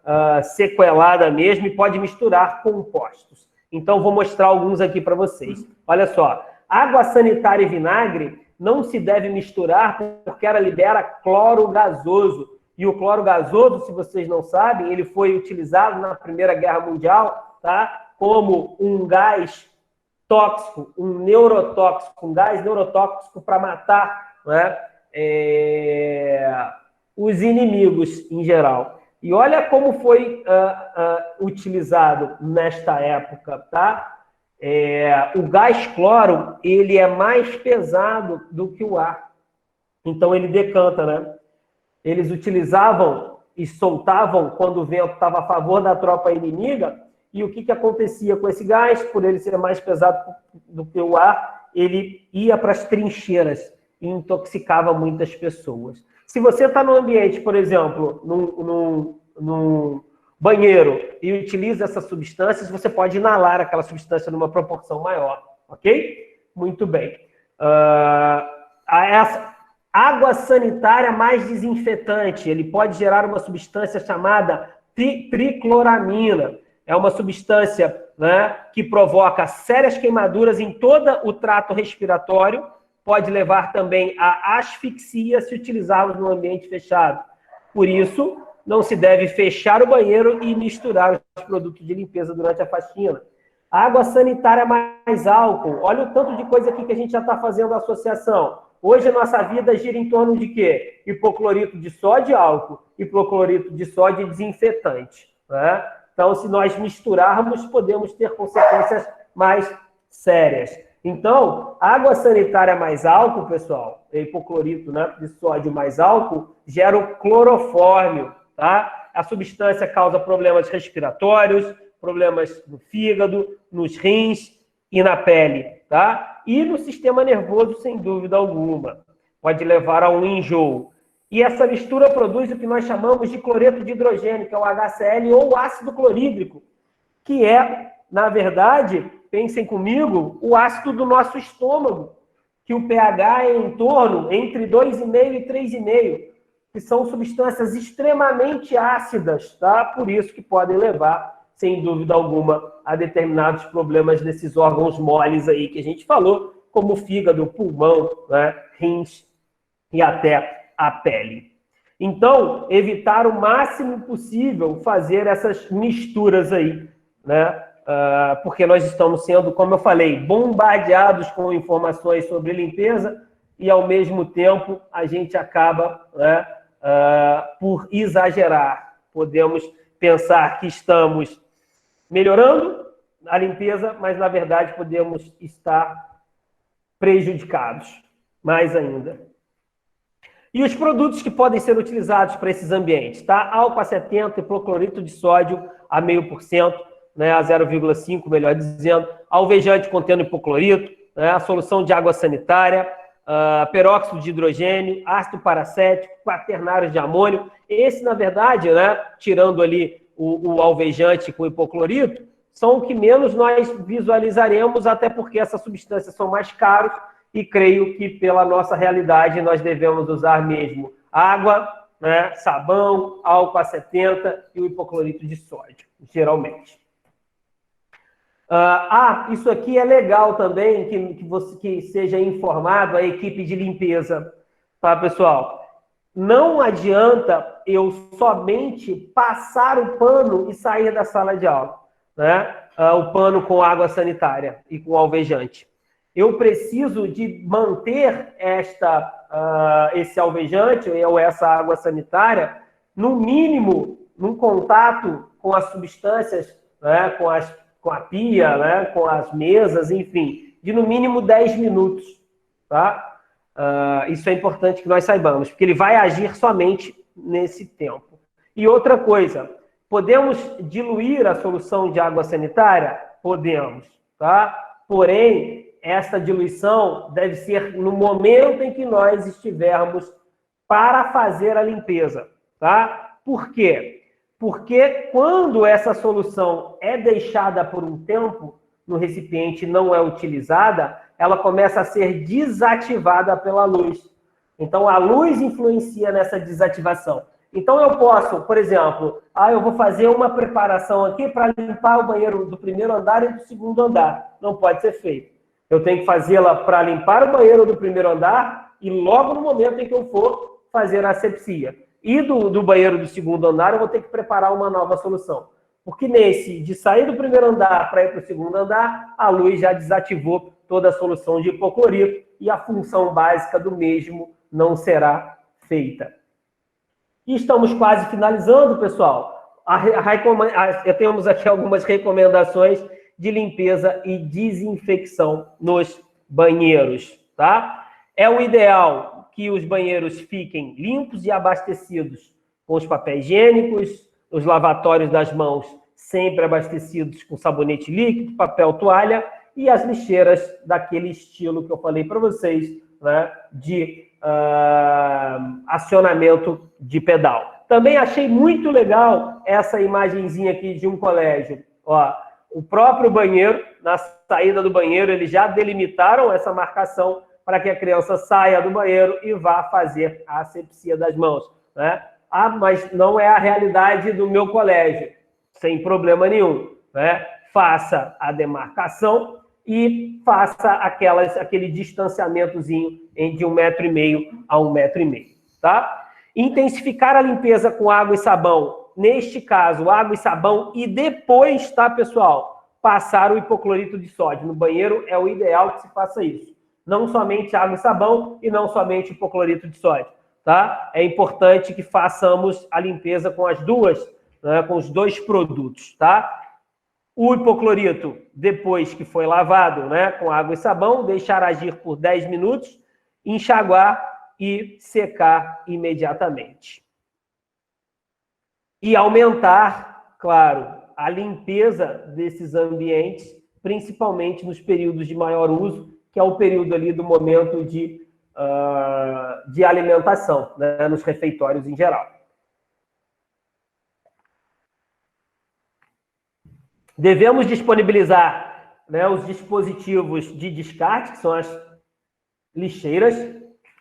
sequelada mesmo e pode misturar compostos. Então, vou mostrar alguns aqui para vocês. Olha só, água sanitária e vinagre não se deve misturar porque ela libera cloro gasoso. E o cloro gasoso, se vocês não sabem, ele foi utilizado na Primeira Guerra Mundial, tá? Como um gás tóxico, um neurotóxico, um gás neurotóxico para matar, né, os inimigos em geral. E olha como foi utilizado nesta época, tá? O gás cloro, ele é mais pesado do que o ar. Então, ele decanta, né? Eles utilizavam e soltavam quando o vento estava a favor da tropa inimiga. E o que acontecia com esse gás? Por ele ser mais pesado do que o ar, ele ia para as trincheiras e intoxicava muitas pessoas. Se você está no ambiente, por exemplo, num banheiro e utiliza essas substâncias, você pode inalar aquela substância numa proporção maior, ok? Muito bem. Água sanitária mais desinfetante. Ele pode gerar uma substância chamada tricloramina. É uma substância, né, que provoca sérias queimaduras em todo o trato respiratório. Pode levar também à asfixia se utilizarmos no ambiente fechado. Por isso, não se deve fechar o banheiro e misturar os produtos de limpeza durante a faxina. Água sanitária mais álcool. Olha o tanto de coisa aqui que a gente já está fazendo a associação. Hoje a nossa vida gira em torno de quê? Hipoclorito de sódio e álcool. Hipoclorito de sódio e desinfetante. Né? Então, se nós misturarmos, podemos ter consequências mais sérias. Então, água sanitária mais álcool, pessoal, hipoclorito, né, de sódio mais álcool, gera o clorofórmio, tá? A substância causa problemas respiratórios, problemas no fígado, nos rins e na pele, tá? E no sistema nervoso, sem dúvida alguma. Pode levar a um enjoo. E essa mistura produz o que nós chamamos de cloreto de hidrogênio, que é o HCl ou ácido clorídrico, que é, na verdade, pensem comigo, o ácido do nosso estômago, que o pH é em torno entre 2,5 e 3,5, que são substâncias extremamente ácidas, tá? Por isso que podem levar, sem dúvida alguma, a determinados problemas desses órgãos moles aí que a gente falou, como o fígado, pulmão, né, rins e até a pele. Então, evitar o máximo possível fazer essas misturas aí, né? Porque nós estamos sendo, como eu falei, bombardeados com informações sobre limpeza e, ao mesmo tempo, a gente acaba, né, por exagerar. Podemos pensar que estamos melhorando a limpeza, mas, na verdade, podemos estar prejudicados mais ainda. E os produtos que podem ser utilizados para esses ambientes, tá? Álcool a 70, hipoclorito de sódio a 0,5%, né, a 0,5%, melhor dizendo, alvejante contendo hipoclorito, né, a solução de água sanitária, peróxido de hidrogênio, ácido paracético, quaternário de amônio. Esse, na verdade, né, tirando ali o alvejante com hipoclorito, são o que menos nós visualizaremos, até porque essas substâncias são mais caras e creio que, pela nossa realidade, nós devemos usar mesmo água, né, sabão, álcool a 70 e o hipoclorito de sódio, geralmente. Isso aqui é legal também, que seja informado a equipe de limpeza, tá, pessoal? Não adianta eu somente passar o pano e sair da sala de aula, né? O pano com água sanitária e com alvejante. Eu preciso de manter esse alvejante ou essa água sanitária, no mínimo, num contato com as substâncias, né, com a pia, né, com as mesas, enfim, de no mínimo 10 minutos, tá? Isso é importante que nós saibamos, porque ele vai agir somente nesse tempo. E outra coisa, podemos diluir a solução de água sanitária? Podemos, tá? Porém, essa diluição deve ser no momento em que nós estivermos para fazer a limpeza, tá? Por quê? Porque quando essa solução é deixada por um tempo no recipiente e não é utilizada, ela começa a ser desativada pela luz. Então, a luz influencia nessa desativação. Então, eu posso, por exemplo, eu vou fazer uma preparação aqui para limpar o banheiro do primeiro andar e do segundo andar. Não pode ser feito. Eu tenho que fazê-la para limpar o banheiro do primeiro andar e logo no momento em que eu for fazer a asepsia. E do banheiro do segundo andar, eu vou ter que preparar uma nova solução. Porque de sair do primeiro andar para ir para o segundo andar, a luz já desativou toda a solução de hipoclorito e a função básica do mesmo não será feita. E estamos quase finalizando, pessoal. Temos aqui algumas recomendações de limpeza e desinfecção nos banheiros, tá? É o ideal que os banheiros fiquem limpos e abastecidos com os papéis higiênicos, os lavatórios das mãos sempre abastecidos com sabonete líquido, papel toalha e as lixeiras daquele estilo que eu falei para vocês, né, de acionamento de pedal. Também achei muito legal essa imagenzinha aqui de um colégio. Ó, o próprio banheiro, na saída do banheiro, eles já delimitaram essa marcação para que a criança saia do banheiro e vá fazer a asepsia das mãos, né? Ah, mas não é a realidade do meu colégio. Sem problema nenhum, né? Faça a demarcação e faça aquele distanciamentozinho de 1,5 m a 1,5 m, tá? Intensificar a limpeza com água e sabão. Neste caso, água e sabão e depois, tá, pessoal? Passar o hipoclorito de sódio. No banheiro é o ideal que se faça isso. Não somente água e sabão e não somente hipoclorito de sódio, tá? É importante que façamos a limpeza com as duas, né, com os dois produtos, tá? O hipoclorito, depois que foi lavado, né, com água e sabão, deixar agir por 10 minutos, enxaguar e secar imediatamente. E aumentar, claro, a limpeza desses ambientes, principalmente nos períodos de maior uso, que é o período ali do momento de alimentação, né, nos refeitórios em geral. Devemos disponibilizar, né, os dispositivos de descarte, que são as lixeiras,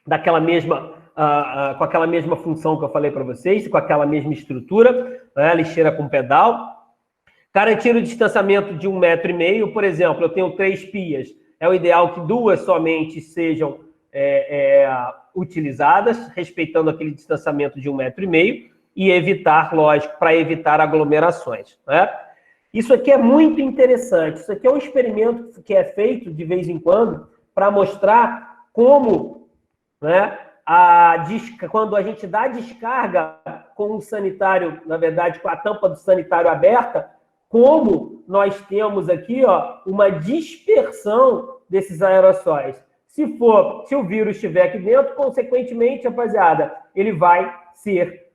com aquela mesma função que eu falei para vocês, com aquela mesma estrutura, né, lixeira com pedal. Garantir o distanciamento de 1,5 m, por exemplo, eu tenho 3 pias, é o ideal que 2 somente sejam utilizadas, respeitando aquele distanciamento de 1,5 m, e evitar, lógico, para evitar aglomerações, né? Isso aqui é muito interessante. Isso aqui é um experimento que é feito de vez em quando para mostrar como, né, quando a gente dá descarga com o sanitário, na verdade, com a tampa do sanitário aberta, como nós temos aqui, ó, uma dispersão desses aerossóis. Se o vírus estiver aqui dentro, consequentemente, rapaziada, ele vai ser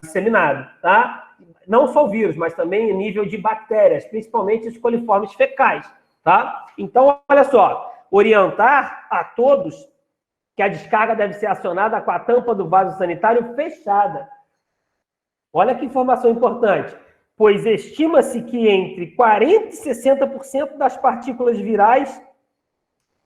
disseminado, tá? Não só o vírus, mas também em nível de bactérias, principalmente os coliformes fecais, tá? Então, olha só, orientar a todos que a descarga deve ser acionada com a tampa do vaso sanitário fechada. Olha que informação importante, pois estima-se que entre 40% e 60% das partículas virais,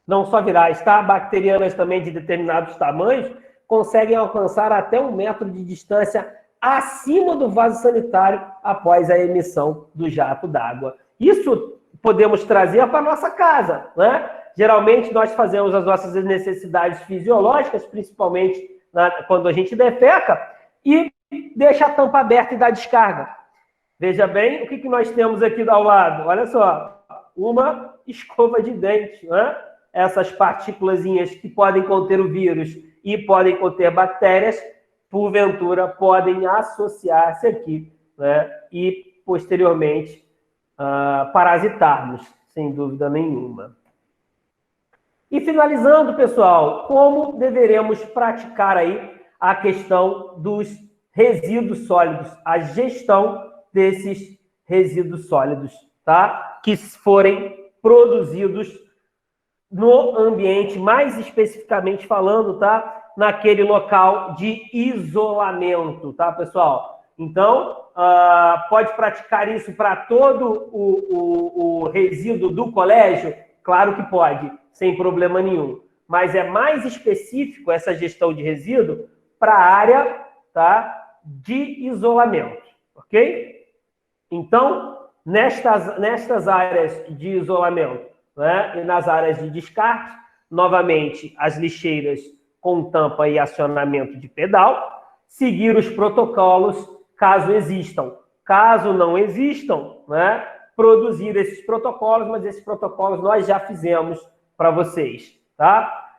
não só virais, tá? Bacterianas também de determinados tamanhos, conseguem alcançar até 1 metro de distância acima do vaso sanitário após a emissão do jato d'água. Isso podemos trazer para a nossa casa, né? Geralmente nós fazemos as nossas necessidades fisiológicas, principalmente quando a gente defeca, e deixa a tampa aberta e dá descarga. Veja bem o que nós temos aqui ao lado. Olha só, uma escova de dente, né? Essas partículazinhas que podem conter o vírus e podem conter bactérias, porventura, podem associar-se aqui, né? E, posteriormente, parasitar-nos, sem dúvida nenhuma. E, finalizando, pessoal, como deveremos praticar aí a questão dos resíduos sólidos, a gestão desses resíduos sólidos, tá? Que forem produzidos no ambiente, mais especificamente falando, tá? Naquele local de isolamento, tá, pessoal? Então, pode praticar isso para todo o resíduo do colégio? Claro que pode, sem problema nenhum. Mas é mais específico essa gestão de resíduo para a área, tá, de isolamento, ok? Então, nestas áreas de isolamento, né, e nas áreas de descarte, novamente, as lixeiras com tampa e acionamento de pedal, seguir os protocolos caso existam. Caso não existam, né, produzir esses protocolos, mas esses protocolos nós já fizemos para vocês, tá?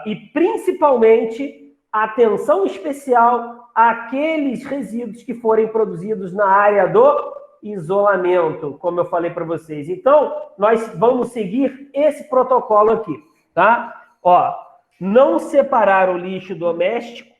E principalmente, atenção especial àqueles resíduos que forem produzidos na área do isolamento, como eu falei para vocês. Então, nós vamos seguir esse protocolo aqui, tá? Ó, não separar o lixo doméstico.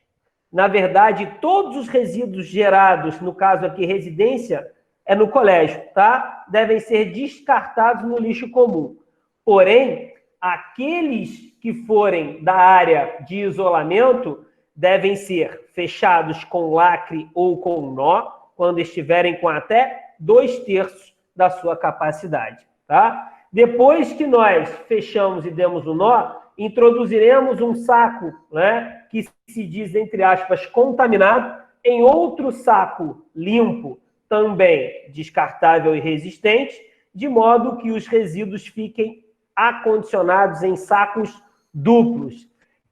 Na verdade, todos os resíduos gerados, no caso aqui, residência, é no colégio, tá? Devem ser descartados no lixo comum. Porém, aqueles que forem da área de isolamento devem ser fechados com lacre ou com nó, quando estiverem com até 2/3 da sua capacidade, tá? Depois que nós fechamos e demos o nó, introduziremos um saco, né, que se diz, entre aspas, contaminado, em outro saco limpo, também descartável e resistente, de modo que os resíduos fiquem acondicionados em sacos duplos.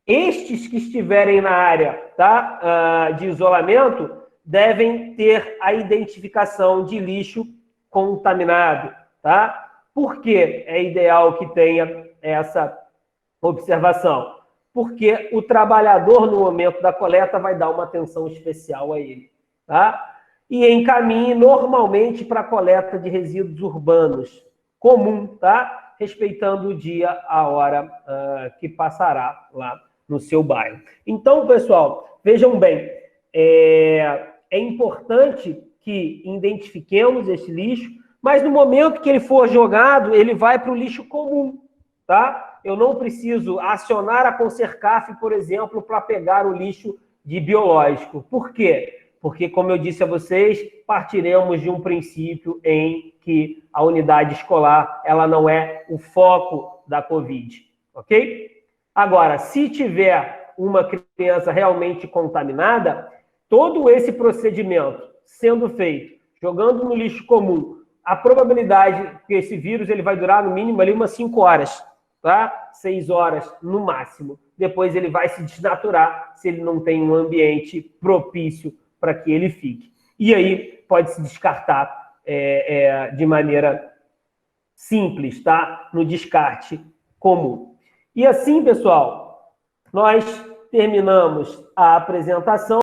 Estes que estiverem na área, tá, de isolamento devem ter a identificação de lixo contaminado, tá? Por que é ideal que tenha essa observação? Porque o trabalhador, no momento da coleta, vai dar uma atenção especial a ele, tá? E encaminhe normalmente para a coleta de resíduos urbanos, comum, tá? Respeitando o dia, a hora que passará lá no seu bairro. Então, pessoal, vejam bem, é importante que identifiquemos esse lixo, mas no momento que ele for jogado, ele vai para o lixo comum, tá? Eu não preciso acionar a Consercaf, por exemplo, para pegar o lixo de biológico. Por quê? Porque, como eu disse a vocês, partiremos de um princípio em que a unidade escolar ela não é o foco da Covid, ok? Agora, se tiver uma criança realmente contaminada, todo esse procedimento sendo feito, jogando no lixo comum, a probabilidade que esse vírus ele vai durar no mínimo ali umas 5 horas, tá? 6 horas no máximo. Depois ele vai se desnaturar se ele não tem um ambiente propício para que ele fique. E aí pode se descartar de maneira simples, tá? No descarte comum. E assim, pessoal, nós terminamos a apresentação.